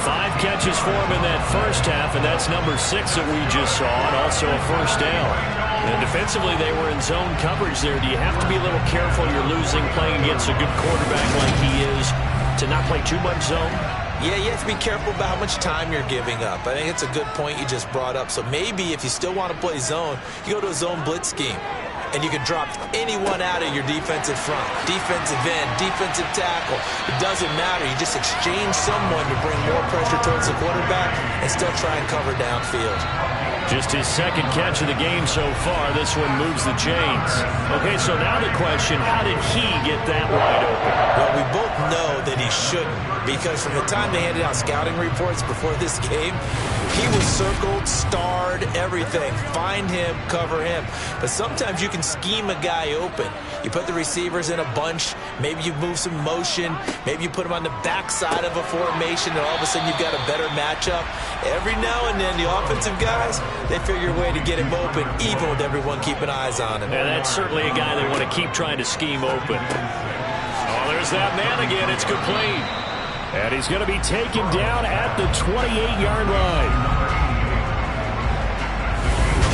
5 catches for him in that first half, and that's number 6 that we just saw, and also a first down. And defensively, they were in zone coverage there. Do you have to be a little careful? You're losing playing against a good quarterback like he is to not play too much zone? Yeah, you have to be careful about how much time you're giving up. I think it's a good point you just brought up. So maybe if you still want to play zone, you go to a zone blitz scheme. And you can drop anyone out of your defensive front. Defensive end, defensive tackle. It doesn't matter. You just exchange someone to bring more pressure towards the quarterback and still try and cover downfield. Just his second catch of the game so far. This one moves the chains. Okay, so now the question, how did he get that wide open? Well, we both know that he shouldn't, because from the time they handed out scouting reports before this game, he was circled, starred, everything. Find him, cover him. But sometimes you can scheme a guy open. You put the receivers in a bunch. Maybe you move some motion. Maybe you put them on the backside of a formation, and all of a sudden you've got a better matchup. Every now and then, the offensive guys, they figure a way to get him open, even with everyone keeping eyes on him. And that's certainly a guy they want to keep trying to scheme open. Oh, there's that man again. It's complete. And he's going to be taken down at the 28-yard line.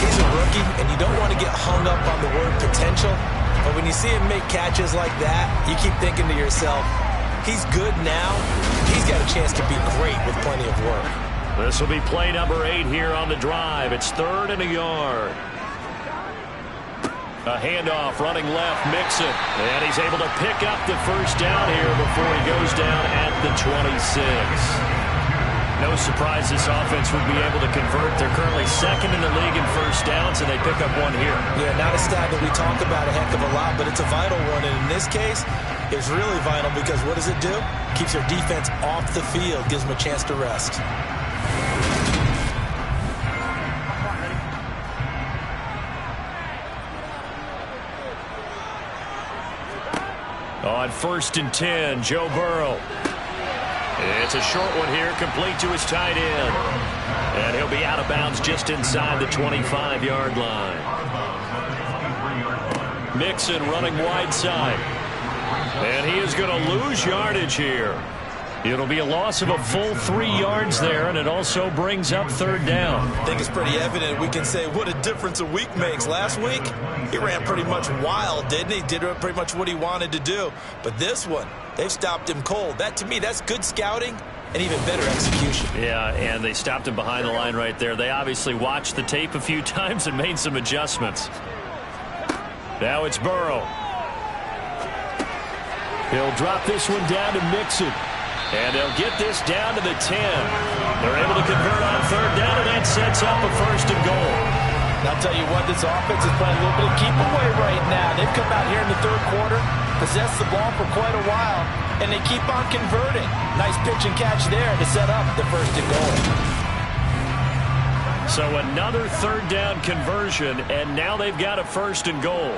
He's a rookie, and you don't want to get hung up on the word potential. But when you see him make catches like that, you keep thinking to yourself, he's good now. He's got a chance to be great with plenty of work. This will be play number 8 here on the drive. It's 3rd and a yard. A handoff, running left, Mixon. And he's able to pick up the first down here before he goes down at the 26. No surprise this offense would be able to convert. They're currently 2nd in the league in first downs, and they pick up one here. Yeah, not a stat that we talk about a heck of a lot, but it's a vital one. And in this case, it's really vital because what does it do? Keeps their defense off the field, gives them a chance to rest. On 1st and 10, Joe Burrow. It's a short one here, complete to his tight end. And he'll be out of bounds just inside the 25-yard line. Mixon running wide side. And he is going to lose yardage here. It'll be a loss of a full 3 yards there, and it also brings up 3rd down. I think it's pretty evident. We can say what a difference a week makes. Last week, he ran pretty much wild, didn't he? Did pretty much what he wanted to do. But this one, they've stopped him cold. That, to me, that's good scouting and even better execution. Yeah, and they stopped him behind the line right there. They obviously watched the tape a few times and made some adjustments. Now it's Burrow. He'll drop this one down to Mixon. And they'll get this down to the 10. They're able to convert on 3rd down, and that sets up a 1st and goal. And I'll tell you what, this offense is playing a little bit of keep away right now. They've come out here in the 3rd quarter, possessed the ball for quite a while, and they keep on converting. Nice pitch and catch there to set up the 1st and goal. So another 3rd down conversion, and now they've got a 1st and goal.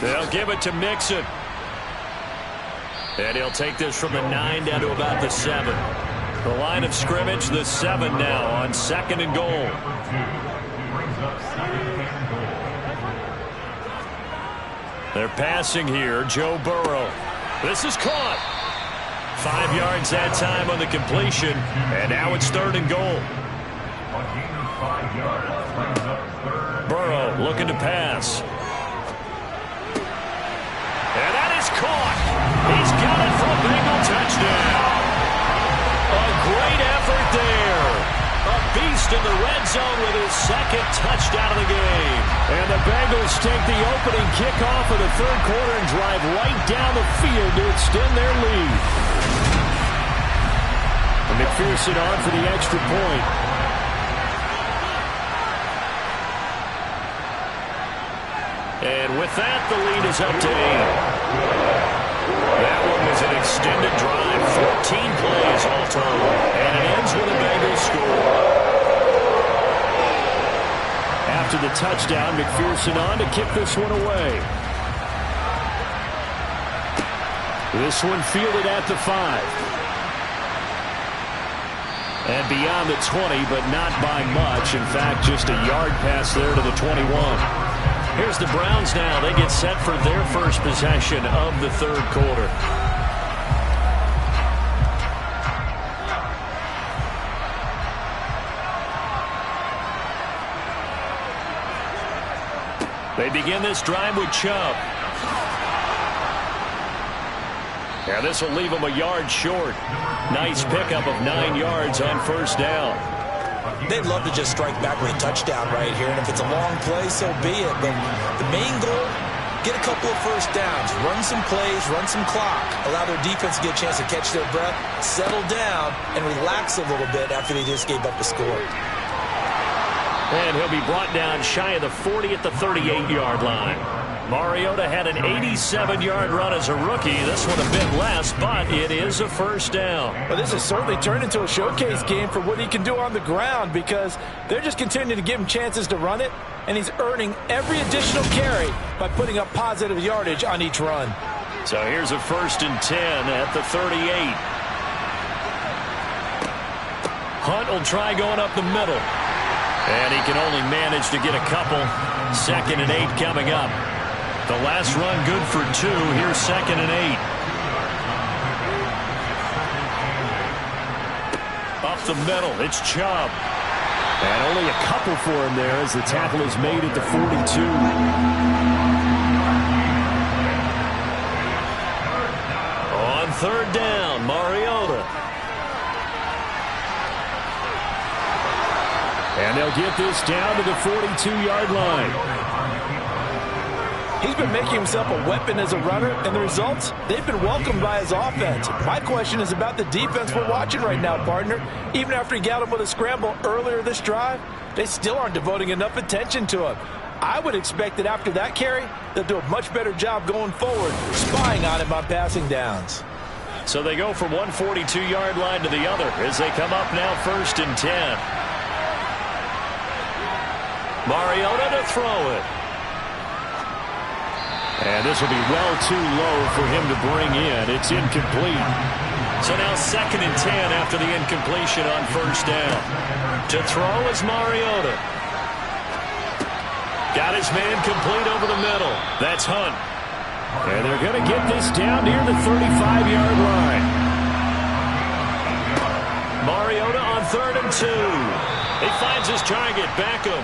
They'll give it to Mixon. And he'll take this from the 9 down to about the 7. The line of scrimmage, the 7 now on 2nd and goal. They're passing here, Joe Burrow. This is caught. 5 yards that time on the completion, and now it's 3rd and goal. Burrow looking to pass. And that is caught. He's got it for a Bengal touchdown. A great effort there. A beast in the red zone with his 2nd touchdown of the game. And the Bengals take the opening kickoff of the 3rd quarter and drive right down the field to extend their lead. And McPherson on for the extra point. And with that, the lead is up to 8. That one was an extended drive, 14 plays all total, and it ends with a Bengals score. After the touchdown, McPherson on to kick this one away. This one fielded at the 5. And beyond the 20, but not by much. In fact, just a yard pass there to the 21. Here's the Browns now. They get set for their first possession of the third quarter. They begin this drive with Chubb. And this will leave them a yard short. Nice pickup of 9 yards on first down. They'd love to just strike back with a touchdown right here, and if it's a long play, so be it. But the main goal, get a couple of first downs, run some plays, run some clock, allow their defense to get a chance to catch their breath, settle down, and relax a little bit after they just gave up a score. And he'll be brought down shy of the 40 at the 38-yard line. Mariota had an 87-yard run as a rookie. This one a bit less, but it is a first down. Well, this has certainly turned into a showcase game for what he can do on the ground because they're just continuing to give him chances to run it, and he's earning every additional carry by putting up positive yardage on each run. So here's a 1st and 10 at the 38. Hunt will try going up the middle. And he can only manage to get a couple. 2nd and 8 coming up. The last run good for 2. Here's 2nd and 8. Up the middle. It's Chubb. And only a couple for him there as the tackle is made at the 42. On 3rd down, Mariota. And they'll get this down to the 42-yard line. He's been making himself a weapon as a runner, and the results, they've been welcomed by his offense. My question is about the defense we're watching right now, partner. Even after he got him with a scramble earlier this drive, they still aren't devoting enough attention to him. I would expect that after that carry, they'll do a much better job going forward, spying on him on passing downs. So they go from one 42-yard line to the other as they come up now 1st and 10. Mariota to throw it. And this will be well too low for him to bring in. It's incomplete. So now 2nd and 10 after the incompletion on 1st down. To throw is Mariota. Got his man complete over the middle. That's Hunt. And they're going to get this down near the 35-yard line. Mariota on 3rd and 2. He finds his target, Beckham.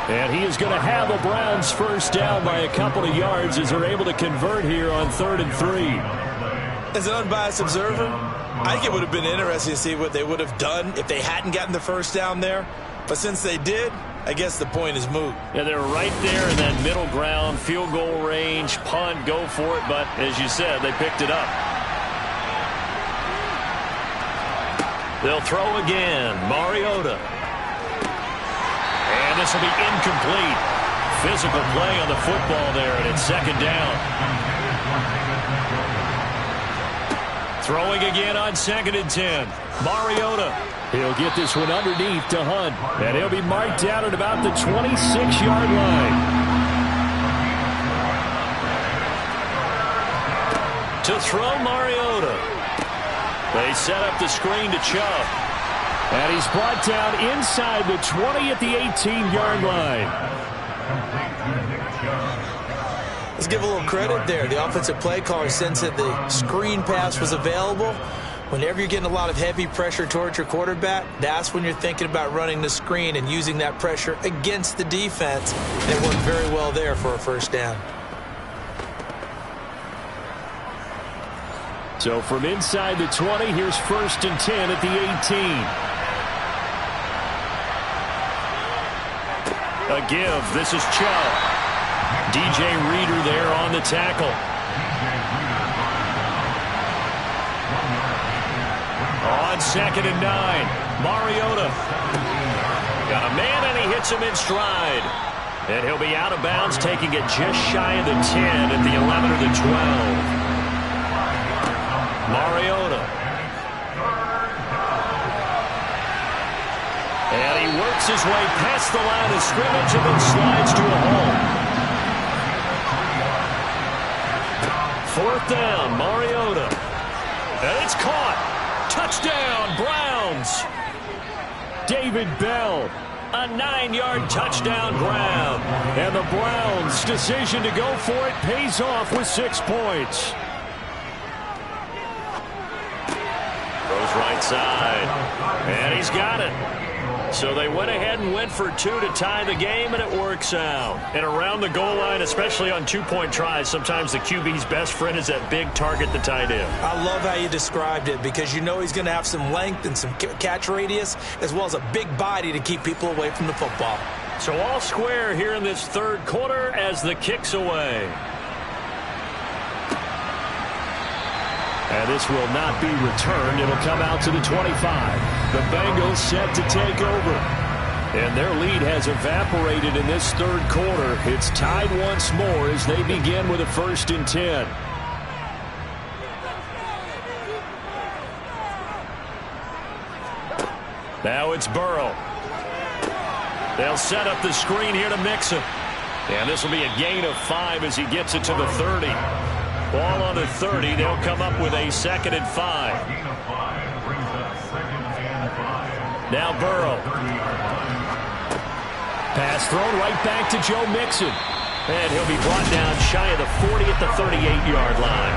And he is going to have the Browns first down by a couple of yards as they're able to convert here on 3rd and 3. As an unbiased observer, I think it would have been interesting to see what they would have done if they hadn't gotten the first down there. But since they did, I guess the point is moot. Yeah, they're right there in that middle ground, field goal range, punt, go for it. But as you said, they picked it up. They'll throw again. Mariota. And this will be incomplete. Physical play on the football there, and it's 2nd down. Throwing again on 2nd and 10. Mariota. He'll get this one underneath to Hunt. And he'll be marked down at about the 26-yard line. To throw Mariota. They set up the screen to Chubb. And he's brought down inside the 20 at the 18-yard line. Let's give a little credit there. The offensive play caller sensed that the screen pass was available. Whenever you're getting a lot of heavy pressure towards your quarterback, that's when you're thinking about running the screen and using that pressure against the defense. And it worked very well there for a first down. So from inside the 20, here's 1st and 10 at the 18. A give. This is Chubb. DJ Reader there on the tackle. On 2nd and 9. Mariota. Got a man, and he hits him in stride. And he'll be out of bounds, taking it just shy of the 10 at the 11 or the 12. Mariota. And he works his way past the line of scrimmage and then slides to a hole. 4th down, Mariota. And it's caught. Touchdown, Browns. David Bell. A 9-yard touchdown grab. And the Browns' decision to go for it pays off with 6 points. Throws right side. And he's got it. So they went ahead and went for 2 to tie the game, and it works out. And around the goal line, especially on 2-point tries, sometimes the QB's best friend is that big target, the tight end. I love how you described it because you know he's going to have some length and some catch radius as well as a big body to keep people away from the football. So all square here in this third quarter as the kick's away. And this will not be returned. It'll come out to the 25. The Bengals set to take over. And their lead has evaporated in this third quarter. It's tied once more as they begin with a 1st and 10. Now it's Burrow. They'll set up the screen here to Mixon. And this will be a gain of 5 as he gets it to the 30. Ball on the 30. They'll come up with a 2nd and 5. Now Burrow. Pass thrown right back to Joe Mixon. And he'll be brought down shy of the 40 at the 38-yard line.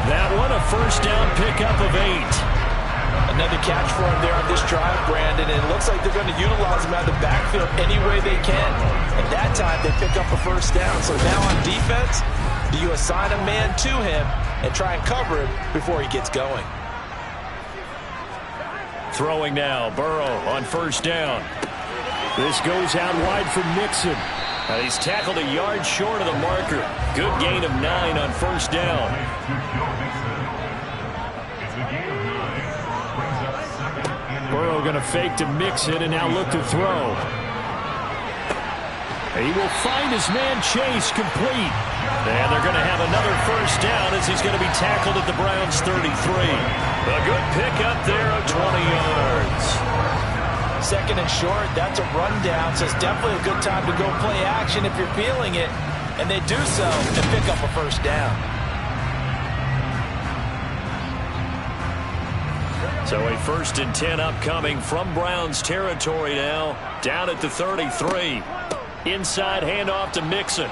That one a 1st down pickup of 8. Another catch for him there on this drive, Brandon, and it looks like they're going to utilize him out of the backfield any way they can. At that time, they pick up a 1st down. So now on defense, do you assign a man to him and try and cover him before he gets going? Throwing now, Burrow on 1st down. This goes out wide for Mixon. And he's tackled a yard short of the marker. Good gain of 9 on 1st down. Burrow going to fake to Mixon and now look to throw. He will find his man Chase complete. And they're going to have another 1st down as he's going to be tackled at the Browns' 33. A good pickup there of 20 yards. 2nd and short, that's a rundown, so it's definitely a good time to go play action if you're feeling it. And they do so and pick up a 1st down. So a 1st and 10 upcoming from Browns territory now. Down at the 33. Inside handoff to Mixon.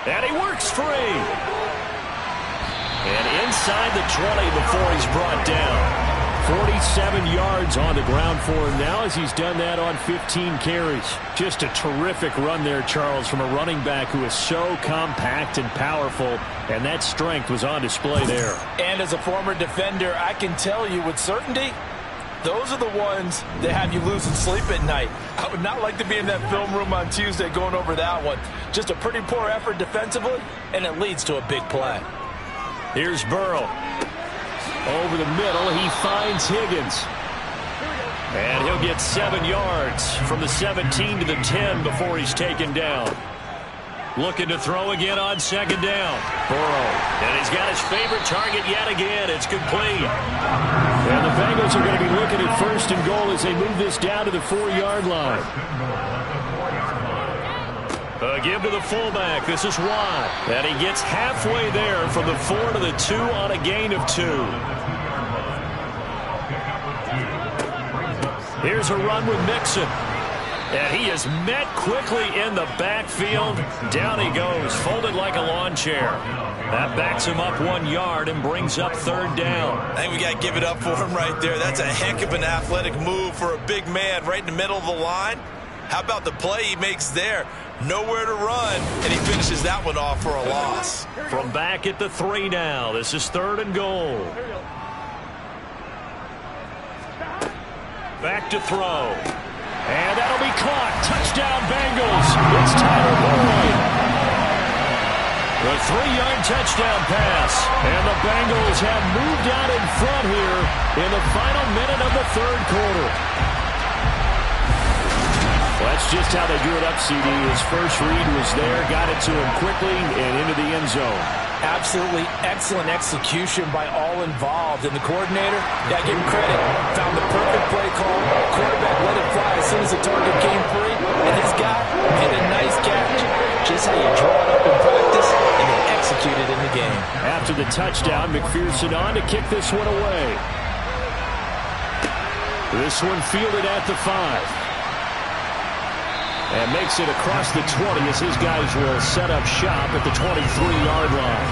And he works free. And inside the 20 before he's brought down. 47 yards on the ground for him now as he's done that on 15 carries. Just a terrific run there, Charles, from a running back who is so compact and powerful, and that strength was on display there. And as a former defender, I can tell you with certainty, those are the ones that have you losing sleep at night. I would not like to be in that film room on Tuesday going over that one. Just a pretty poor effort defensively, and it leads to a big play. Here's Burrow. Over the middle, he finds Higgins. And he'll get 7 yards from the 17 to the 10 before he's taken down. Looking to throw again on 2nd down. Burrow. And he's got his favorite target yet again. It's complete. And the Bengals are going to be looking at 1st and goal as they move this down to the 4-yard line. Give to the fullback. This is Watt. And he gets halfway there from the 4 to the 2 on a gain of 2. Here's a run with Mixon. And he is met quickly in the backfield. Down he goes, folded like a lawn chair. That backs him up 1 yard and brings up 3rd down. I think we got to give it up for him right there. That's a heck of an athletic move for a big man right in the middle of the line. How about the play he makes there? Nowhere to run, and he finishes that one off for a loss. From back at the 3 now. This is 3rd and goal. Back to throw. And that'll be caught. Touchdown, Bengals. It's Tyler Boyd. The 3-yard touchdown pass. And the Bengals have moved out in front here in the final minute of the 3rd quarter. Well, that's just how they drew it up, CD. His first read was there, got it to him quickly, and into the end zone. Absolutely excellent execution by all involved. And the coordinator, got to give him credit, found the perfect play call. Quarterback let it fly as soon as the target came free. And this guy made a nice catch. Just how you draw it up in practice and then execute it in the game. After the touchdown, McPherson on to kick this one away. This one fielded at the 5. And makes it across the 20 as his guys will set up shop at the 23-yard line.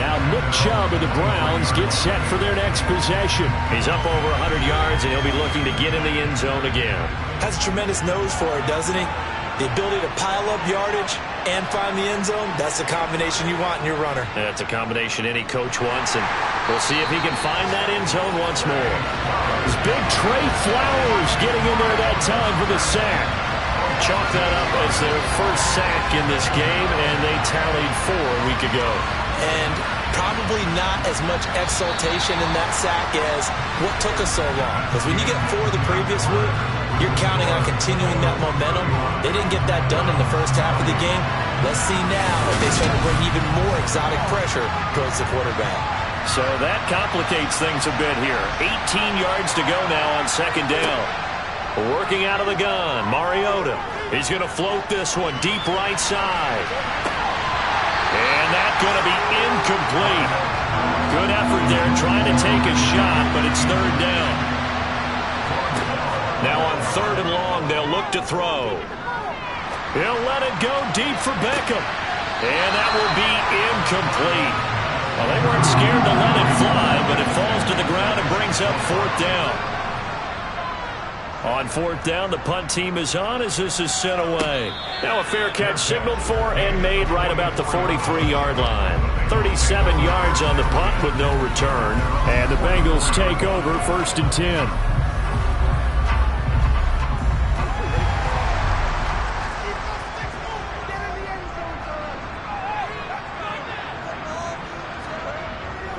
Now Nick Chubb of the Browns gets set for their next possession. He's up over 100 yards, and he'll be looking to get in the end zone again. Has a tremendous nose for it, doesn't he? The ability to pile up yardage and find the end zone, that's the combination you want in your runner. That's a combination any coach wants, and we'll see if he can find that end zone once more. It's big Trey Flowers getting in there that time for the sack. Chalk that up as their first sack in this game, and they tallied 4 a week ago. And probably not as much exultation in that sack as what took us so long. Because when you get 4 the previous week, you're counting on continuing that momentum. They didn't get that done in the first half of the game. Let's see now if they start to bring even more exotic pressure towards the quarterback. So that complicates things a bit here. 18 yards to go now on second down. Working out of the gun, Mariota. He's going to float this one deep right side. And that's going to be incomplete. Good effort there trying to take a shot, but it's third down. Now on third and long, they'll look to throw. He'll let it go deep for Beckham. And that will be incomplete. Well, they weren't scared to let it fly, but it falls to the ground and brings up fourth down. On fourth down, the punt team is on as this is sent away. Now a fair catch signaled for and made right about the 43-yard line. 37 yards on the punt with no return. And the Bengals take over first and 10.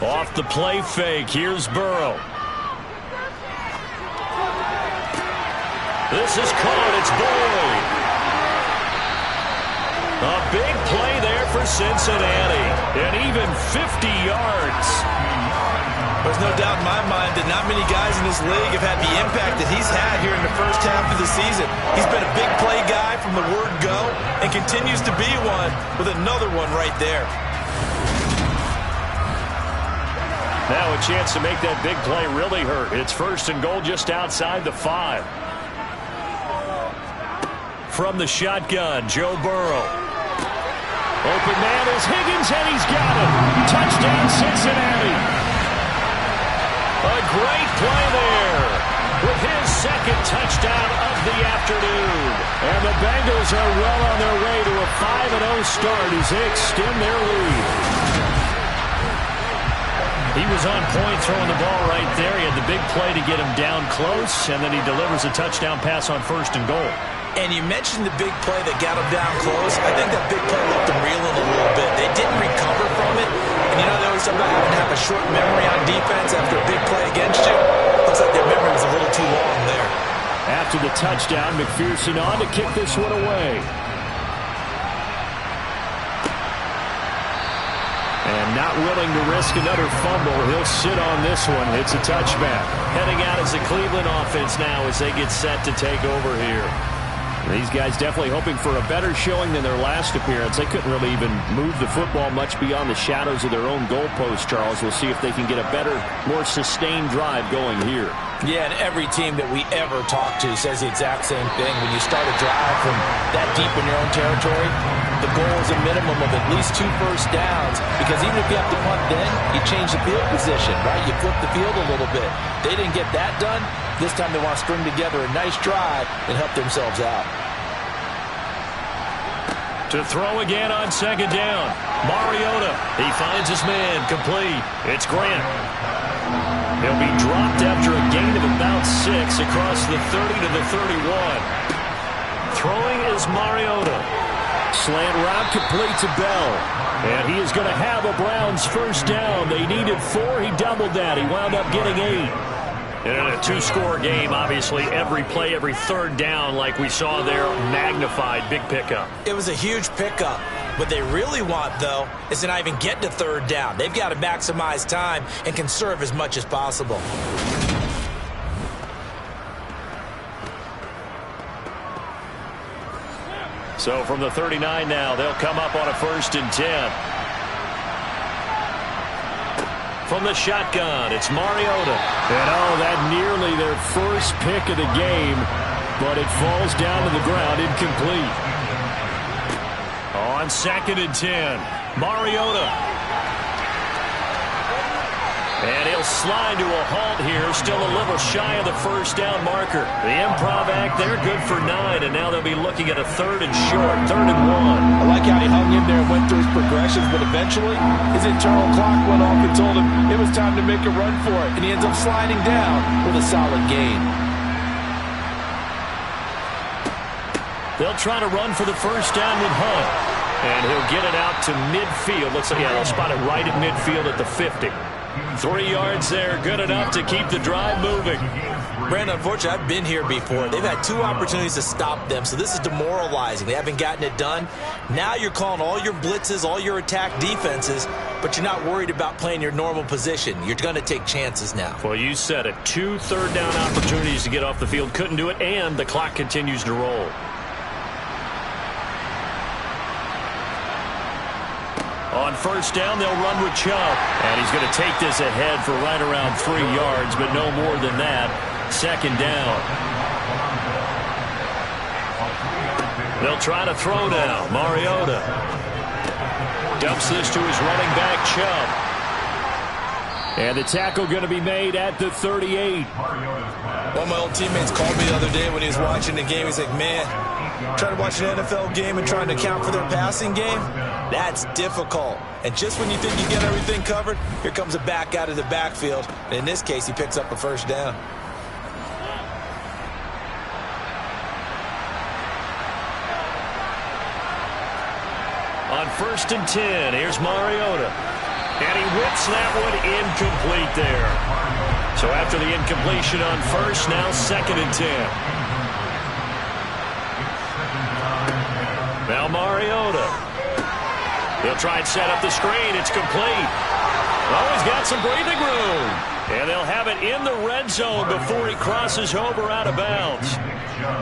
Off the play fake, here's Burrow. This is caught. It's Boyd. A big play there for Cincinnati. And even 50 yards. There's no doubt in my mind that not many guys in this league have had the impact that he's had here in the first half of the season. He's been a big play guy from the word go and continues to be one with another one right there. Now a chance to make that big play really hurt. It's first and goal just outside the 5. From the shotgun, Joe Burrow. Open man is Higgins, and he's got it. Touchdown, Cincinnati. A great play there with his second touchdown of the afternoon. And the Bengals are well on their way to a 5-0 start as they extend their lead. He was on point throwing the ball right there. He had the big play to get him down close, and then he delivers a touchdown pass on first and goal. And you mentioned the big play that got him down close. I think that big play left him reeling a little bit. They didn't recover from it. And you know, they always talk about having to have a short memory on defense after a big play against you. Looks like their memory was a little too long there. After the touchdown, McPherson on to kick this one away. And not willing to risk another fumble, he'll sit on this one. It's a touchback. Heading out as the Cleveland offense now as they get set to take over here. These guys definitely hoping for a better showing than their last appearance. They couldn't really even move the football much beyond the shadows of their own goalpost, Charles. We'll see if they can get a better, more sustained drive going here. Yeah, and every team that we ever talk to says the exact same thing. When you start a drive from that deep in your own territory, the goal is a minimum of at least 2 first downs, because even if you have to punt then, you change the field position, right? You flip the field a little bit. They didn't get that done. This time they want to string together a nice drive and help themselves out. To throw again on second down. Mariota. He finds his man. Complete. It's Grant. He'll be dropped after a gain of about 6 across the 30 to the 31. Throwing is Mariota. Slant route complete to Bell. And he is going to have a Browns first down. They needed 4. He doubled that. He wound up getting 8. And in a 2-score game, obviously, every play, every third down, like we saw there, magnified. Big pickup. It was a huge pickup. What they really want, though, is to not even get to third down. They've got to maximize time and conserve as much as possible. So from the 39 now, they'll come up on a first and 10. From the shotgun, it's Mariota. And that nearly their first pick of the game, but it falls down to the ground incomplete. On 2nd and 10, Mariota. And he'll slide to a halt here, still a little shy of the first down marker. The improv act, they're good for 9, and now they'll be looking at a 3rd and short, 3rd and 1. I like how he hung in there and went through his progressions, but eventually his internal clock went off and told him it was time to make a run for it, and he ends up sliding down with a solid gain. They'll try to run for the first down with Hunt, and he'll get it out to midfield. Looks like, they'll spot it right at midfield at the 50. 3 yards there, good enough to keep the drive moving. Brandon, unfortunately, I've been here before. They've had 2 opportunities to stop them, so this is demoralizing. They haven't gotten it done. Now you're calling all your blitzes, all your attack defenses, but you're not worried about playing your normal position. You're going to take chances now. Well, you said it. 2 third-down opportunities to get off the field. Couldn't do it, and the clock continues to roll. On first down, they'll run with Chubb. And he's going to take this ahead for right around 3 yards, but no more than that. 2nd down. They'll try to throw now. Mariota dumps this to his running back, Chubb. And the tackle going to be made at the 38. One of my old teammates called me the other day when he was watching the game. He's like, man, trying to watch an NFL game and trying to account for their passing game, that's difficult. And just when you think you get everything covered, here comes a back out of the backfield. And in this case, he picks up a first down. On 1st and 10, here's Mariota. And he whips that one incomplete there. So after the incompletion on first, now 2nd and 10. Now Mariota. He'll try and set up the screen. It's complete. Oh, he's got some breathing room. And they'll have it in the red zone before he crosses over out of bounds.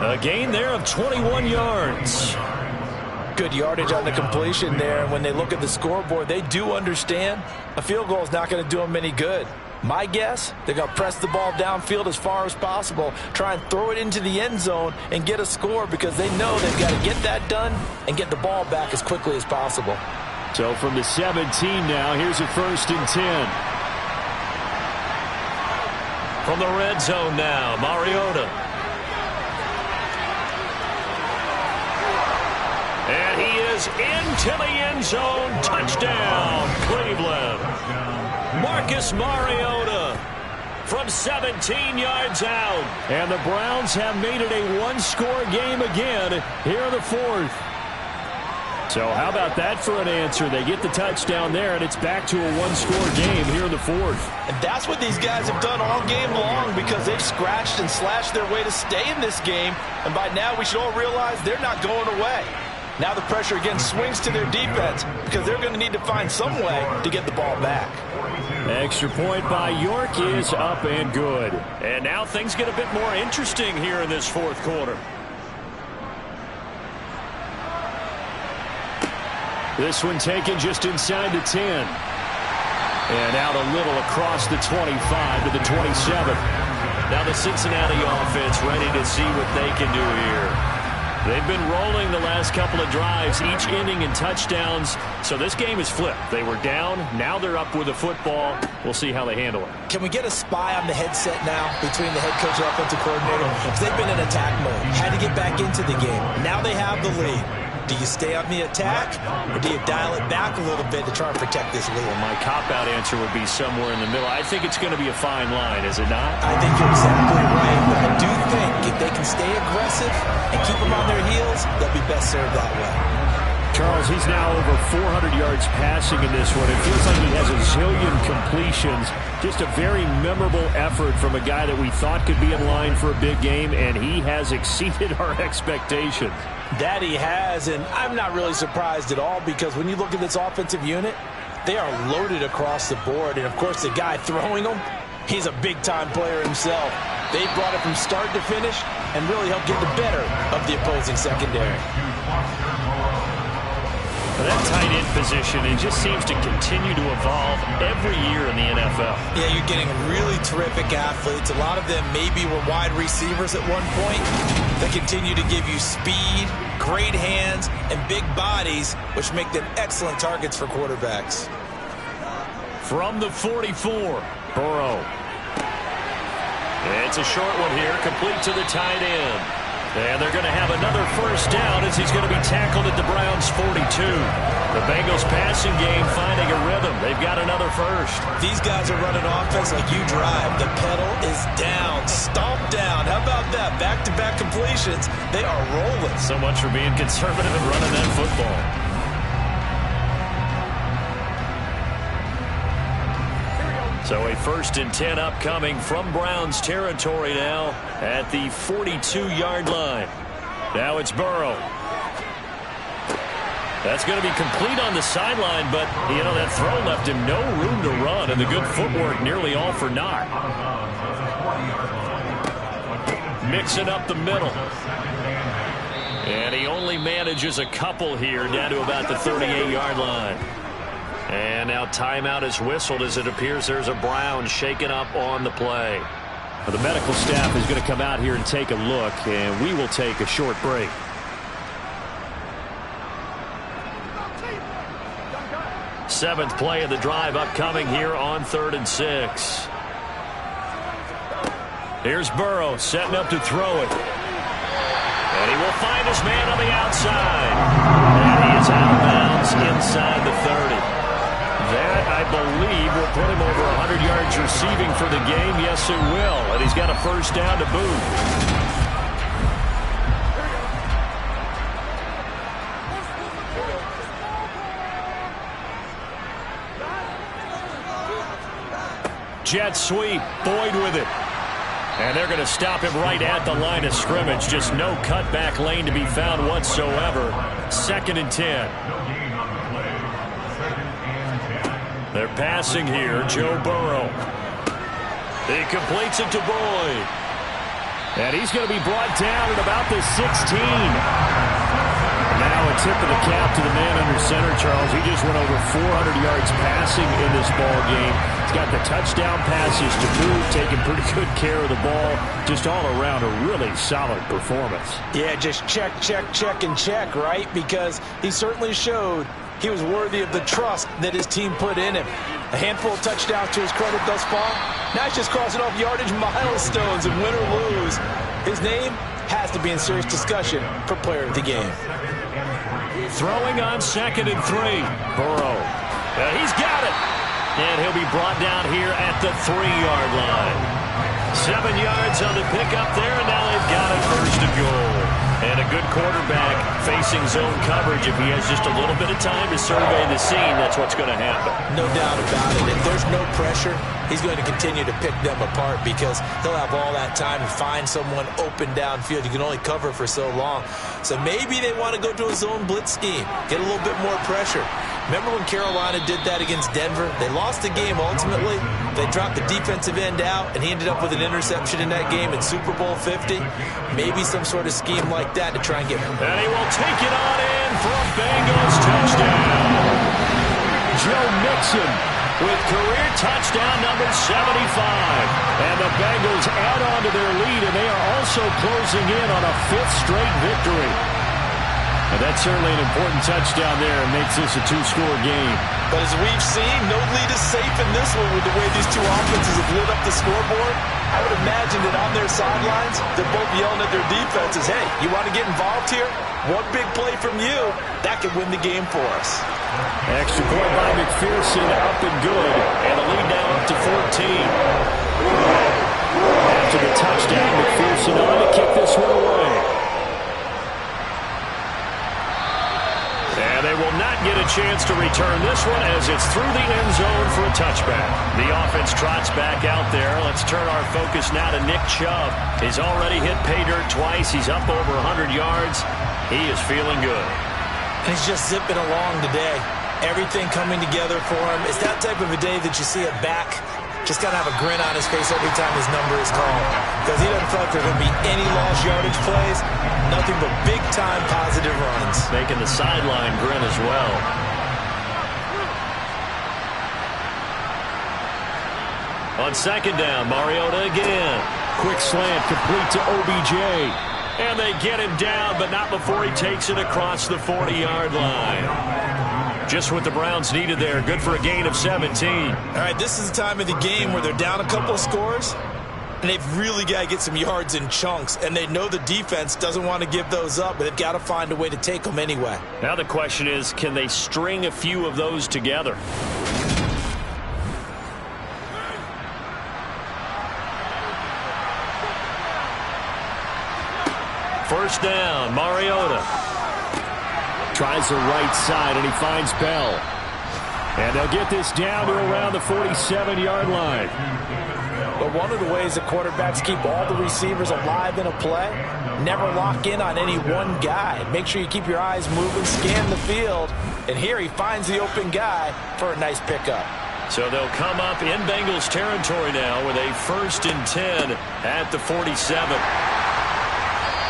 A gain there of 21 yards. Good yardage on the completion there. And when they look at the scoreboard, they do understand a field goal is not going to do them any good. My guess, they're going to press the ball downfield as far as possible, try and throw it into the end zone and get a score because they know they've got to get that done and get the ball back as quickly as possible. So from the 17 now, here's a 1st and 10. From the red zone now, Mariota. And he is into the end zone. Touchdown, Cleveland. Marcus Mariota from 17 yards out. And the Browns have made it a one-score game again here in the 4th. So how about that for an answer? They get the touchdown there, and it's back to a one-score game here in the 4th. And that's what these guys have done all game long because they've scratched and slashed their way to stay in this game. And by now we should all realize they're not going away. Now the pressure again swings to their defense because they're going to need to find some way to get the ball back. Extra point by York is up and good. And now things get a bit more interesting here in this 4th quarter. This one taken just inside the 10. And out a little across the 25 to the 27. Now the Cincinnati offense ready to see what they can do here. They've been rolling the last couple of drives, each ending in touchdowns. So this game is flipped. They were down. Now they're up with the football. We'll see how they handle it. Can we get a spy on the headset now between the head coach and offensive coordinator? Because they've been in attack mode. Had to get back into the game. Now they have the lead. Do you stay on the attack, or do you dial it back a little bit to try and protect this lead? Well, my cop-out answer would be somewhere in the middle. I think it's going to be a fine line, is it not? I think you're exactly right, but I do think if they can stay aggressive and keep them on their heels, they'll be best served that way. Charles, he's now over 400 yards passing in this one. It feels like he has a zillion completions. Just a very memorable effort from a guy that we thought could be in line for a big game, and he has exceeded our expectations. That he has, and I'm not really surprised at all because when you look at this offensive unit, they are loaded across the board. And, of course, the guy throwing them, he's a big-time player himself. They brought it from start to finish and really helped get the better of the opposing secondary. That tight end position, it just seems to continue to evolve every year in the NFL. Yeah, you're getting really terrific athletes. A lot of them maybe were wide receivers at one point. They continue to give you speed, great hands, and big bodies, which make them excellent targets for quarterbacks. From the 44, Burrow. It's a short one here, complete to the tight end. And they're going to have another first down as he's going to be tackled at the Browns' 42. The Bengals passing game finding a rhythm. They've got another first. These guys are running offense like you drive. The pedal is down, stomp down. How about that? Back-to-back completions. They are rolling. So much for being conservative and running that football. So a 1st and 10 upcoming from Browns territory now at the 42-yard line. Now it's Burrow. That's going to be complete on the sideline, but, you know, that throw left him no room to run, and the good footwork nearly all for naught. Mixing up the middle. And he only manages a couple here down to about the 38-yard line. And now timeout is whistled as it appears there's a Brown shaken up on the play. Well, the medical staff is going to come out here and take a look, and we will take a short break. Seventh play of the drive upcoming here on 3rd and 6. Here's Burrow setting up to throw it. And he will find his man on the outside. And he is out of bounds inside the 30. That, I believe, will put him over 100 yards receiving for the game. Yes, it will. And he's got a first down to boot. Jet sweep. Boyd with it. And they're going to stop him right at the line of scrimmage. Just no cutback lane to be found whatsoever. 2nd and 10. They're passing here. Joe Burrow. He completes it to Boyd. And he's going to be brought down at about the 16. Now a tip of the cap to the man under center, Charles. He just went over 400 yards passing in this ball game. He's got the touchdown passes to boot, taking pretty good care of the ball. Just all around a really solid performance. Yeah, just check, and check, right? Because he certainly showed he was worthy of the trust that his team put in him. A handful of touchdowns to his credit thus far. Now he's just crossing off yardage milestones, and win or lose, his name has to be in serious discussion for player of the game. Throwing on 2nd and 3. Burrow. He's got it. And he'll be brought down here at the 3-yard line. 7 yards on the pickup there, and now they've got it 1st and goal. And a good quarterback facing zone coverage. If he has just a little bit of time to survey the scene, that's what's going to happen. No doubt about it. If there's no pressure, he's going to continue to pick them apart because he'll have all that time to find someone open downfield. You can only cover for so long. So maybe they want to go to a zone blitz scheme, get a little bit more pressure. Remember when Carolina did that against Denver? They lost the game ultimately. They dropped the defensive end out, and he ended up with an interception in that game in Super Bowl 50. Maybe some sort of scheme like that to try and get him. And he will take it on in for a Bengals touchdown. Joe Mixon with career touchdown number 75. And the Bengals add on to their lead, and they are also closing in on a 5th straight victory. And that's certainly an important touchdown there and makes this a 2-score game. But as we've seen, no lead is safe in this one with the way these two offenses have lit up the scoreboard. I would imagine that on their sidelines, they're both yelling at their defenses, hey, you want to get involved here? One big play from you, that could win the game for us. Extra point by McPherson, up and good. And the lead now up to 14. After the touchdown, McPherson on to kick this one away. And they will not get a chance to return this one as it's through the end zone for a touchback. The offense trots back out there. Let's turn our focus now to Nick Chubb. He's already hit pay dirt twice. He's up over 100 yards. He is feeling good. And he's just zipping along today. Everything coming together for him. It's that type of a day that you see a back just got to have a grin on his face every time his number is called, because he doesn't feel like there are going to be any lost yardage plays, nothing but big-time positive runs. Making the sideline grin as well. On second down, Mariota again. Quick slant complete to OBJ. And they get him down, but not before he takes it across the 40-yard line. Just what the Browns needed there. Good for a gain of 17. All right, this is the time of the game where they're down a couple of scores, and they've really got to get some yards in chunks, and they know the defense doesn't want to give those up, but they've got to find a way to take them anyway. Now the question is, can they string a few of those together? First down, Mariota. Tries the right side, and he finds Bell. And they'll get this down to around the 47-yard line. But one of the ways that quarterbacks keep all the receivers alive in a play, never lock in on any one guy. Make sure you keep your eyes moving, scan the field. And here he finds the open guy for a nice pickup. So they'll come up in Bengals territory now with a 1st and 10 at the 47.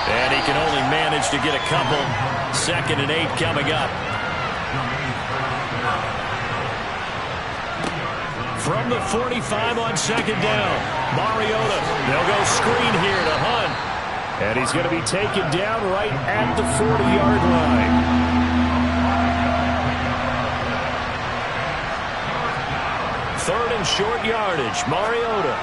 And he can only manage to get a couple. 2nd and 8 coming up. From the 45 on 2nd down, Mariota. They'll go screen here to Hunt. And he's going to be taken down right at the 40-yard line. 3rd and short yardage, Mariota.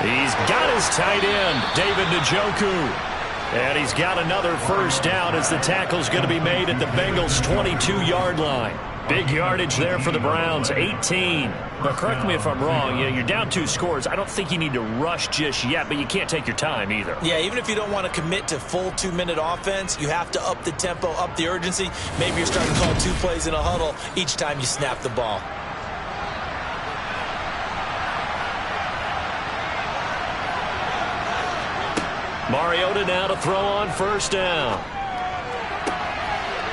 He's got his tight end, David Njoku. And he's got another 1st down as the tackle's going to be made at the Bengals' 22-yard line. Big yardage there for the Browns, 18. But correct me if I'm wrong, you're down 2 scores. I don't think you need to rush just yet, but you can't take your time either. Yeah, even if you don't want to commit to full 2-minute offense, you have to up the tempo, up the urgency. Maybe you're starting to call 2 plays in a huddle each time you snap the ball. Mariota now to throw on 1st down.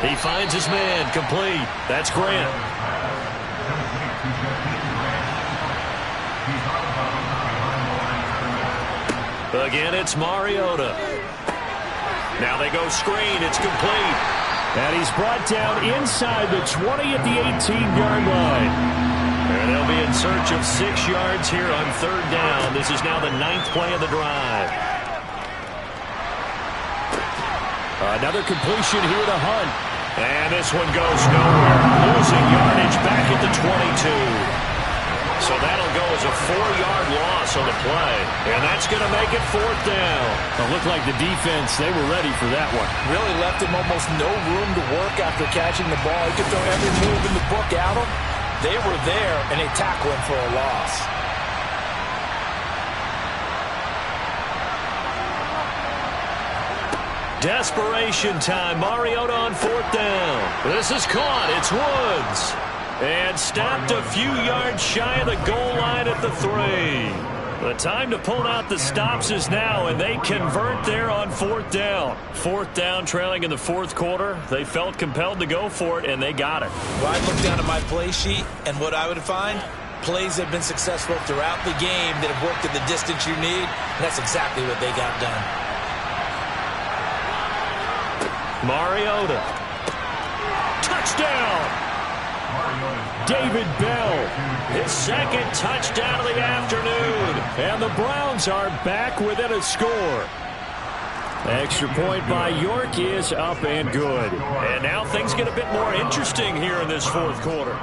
He finds his man, complete. That's Grant. Again, it's Mariota. Now they go screen. It's complete. And he's brought down inside the 20 at the 18-yard line. And they'll be in search of 6 yards here on 3rd down. This is now the 9th play of the drive. Another completion here to Hunt. And this one goes nowhere. Losing yardage back at the 22. So that'll go as a 4-yard loss on the play. And that's going to make it 4th down. It looked like the defense, they were ready for that one. Really left him almost no room to work after catching the ball. He could throw every move in the book at him. They were there, and they tackle him for a loss. Desperation time. Mariota on 4th down. This is caught. It's Woods. And stopped a few yards shy of the goal line at the 3. The time to pull out the stops is now, and they convert there on 4th down. 4th down, trailing in the 4th quarter. They felt compelled to go for it, and they got it. Well, I'd look down at my play sheet, and what I would find, plays have been successful throughout the game that have worked at the distance you need, and that's exactly what they got done. Mariota. Touchdown! David Bell. His 2nd touchdown of the afternoon. And the Browns are back within a score. Extra point by York is up and good. And now things get a bit more interesting here in this 4th quarter.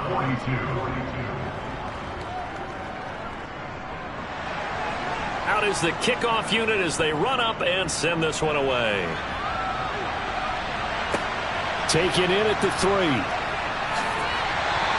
Out is the kickoff unit as they run up and send this one away. Taken in at the 3.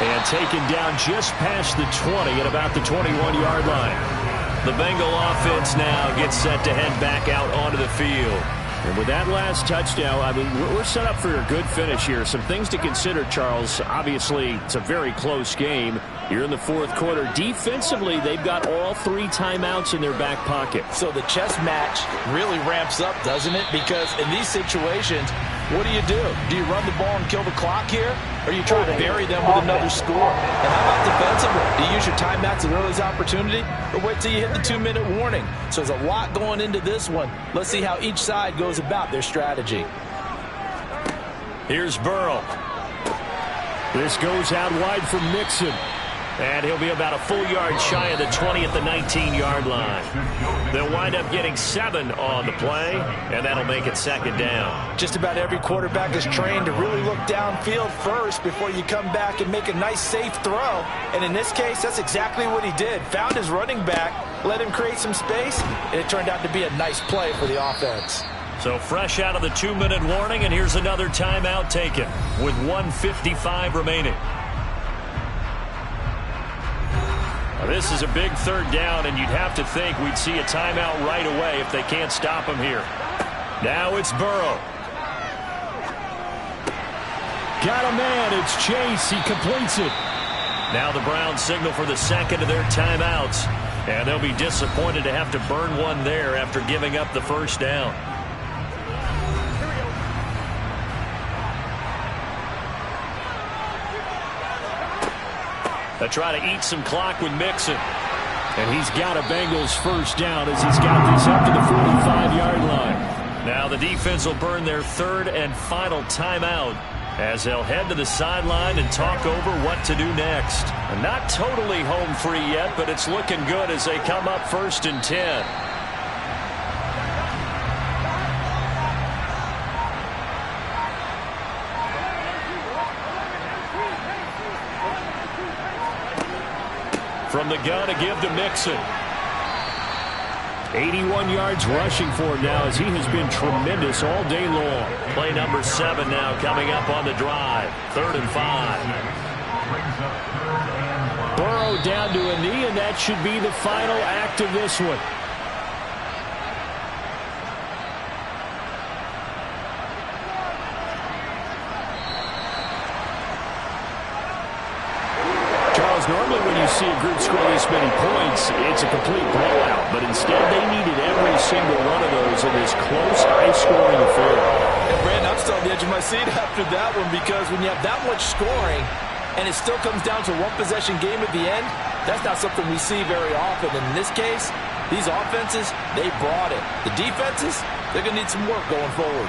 And taken down just past the 20 at about the 21-yard line. The Bengal offense now gets set to head back out onto the field. And with that last touchdown, I mean, we're set up for a good finish here. Some things to consider, Charles. Obviously, it's a very close game. You're in the 4th quarter. Defensively, they've got all 3 timeouts in their back pocket. So the chess match really ramps up, doesn't it? Because in these situations, What do? Do you run the ball and kill the clock here? Or you try to bury them with another score? And how about defensively? Do you use your timeouts at earliest opportunity? Or wait till you hit the 2-minute warning? So there's a lot going into this one. Let's see how each side goes about their strategy. Here's Burrow. This goes out wide for Mixon. And he'll be about a full yard shy of the 20 at the 19-yard line. They'll wind up getting 7 on the play, and that'll make it second down. Just about every quarterback is trained to really look downfield first before you come back and make a nice, safe throw. And in this case, that's exactly what he did. Found his running back, let him create some space, and it turned out to be a nice play for the offense. So fresh out of the 2-minute warning, and here's another timeout taken with 1:55 remaining. This is a big third down, and you'd have to think we'd see a timeout right away if they can't stop him here. Now it's Burrow. Got a man. It's Chase. He completes it. Now the Browns signal for the second of their timeouts, and they'll be disappointed to have to burn one there after giving up the first down. They try to eat some clock with Mixon. And he's got a Bengals first down as he's got this up to the 45-yard line. Now the defense will burn their third and final timeout as they'll head to the sideline and talk over what to do next. And not totally home free yet, but it's looking good as they come up 1st and 10. From the gun to give to Mixon. 81 yards rushing for him now as he has been tremendous all day long. Play number 7 now coming up on the drive. 3rd and 5. Burrow down to a knee, and that should be the final act of this one. Normally when you see a group score this many points, it's a complete blowout. But instead, they needed every single one of those in this close, high-scoring affair. And Brandon, I'm still on the edge of my seat after that one because when you have that much scoring and it still comes down to a one-possession game at the end, that's not something we see very often. And in this case, these offenses, they brought it. The defenses, they're going to need some work going forward.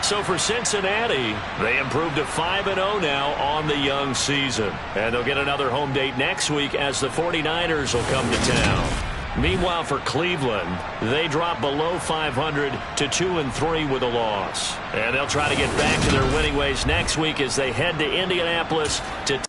So for Cincinnati, they improved to 5-0 now on the young season. And they'll get another home date next week as the 49ers will come to town. Meanwhile, for Cleveland, they drop below 500 to 2-3 with a loss. And they'll try to get back to their winning ways next week as they head to Indianapolis to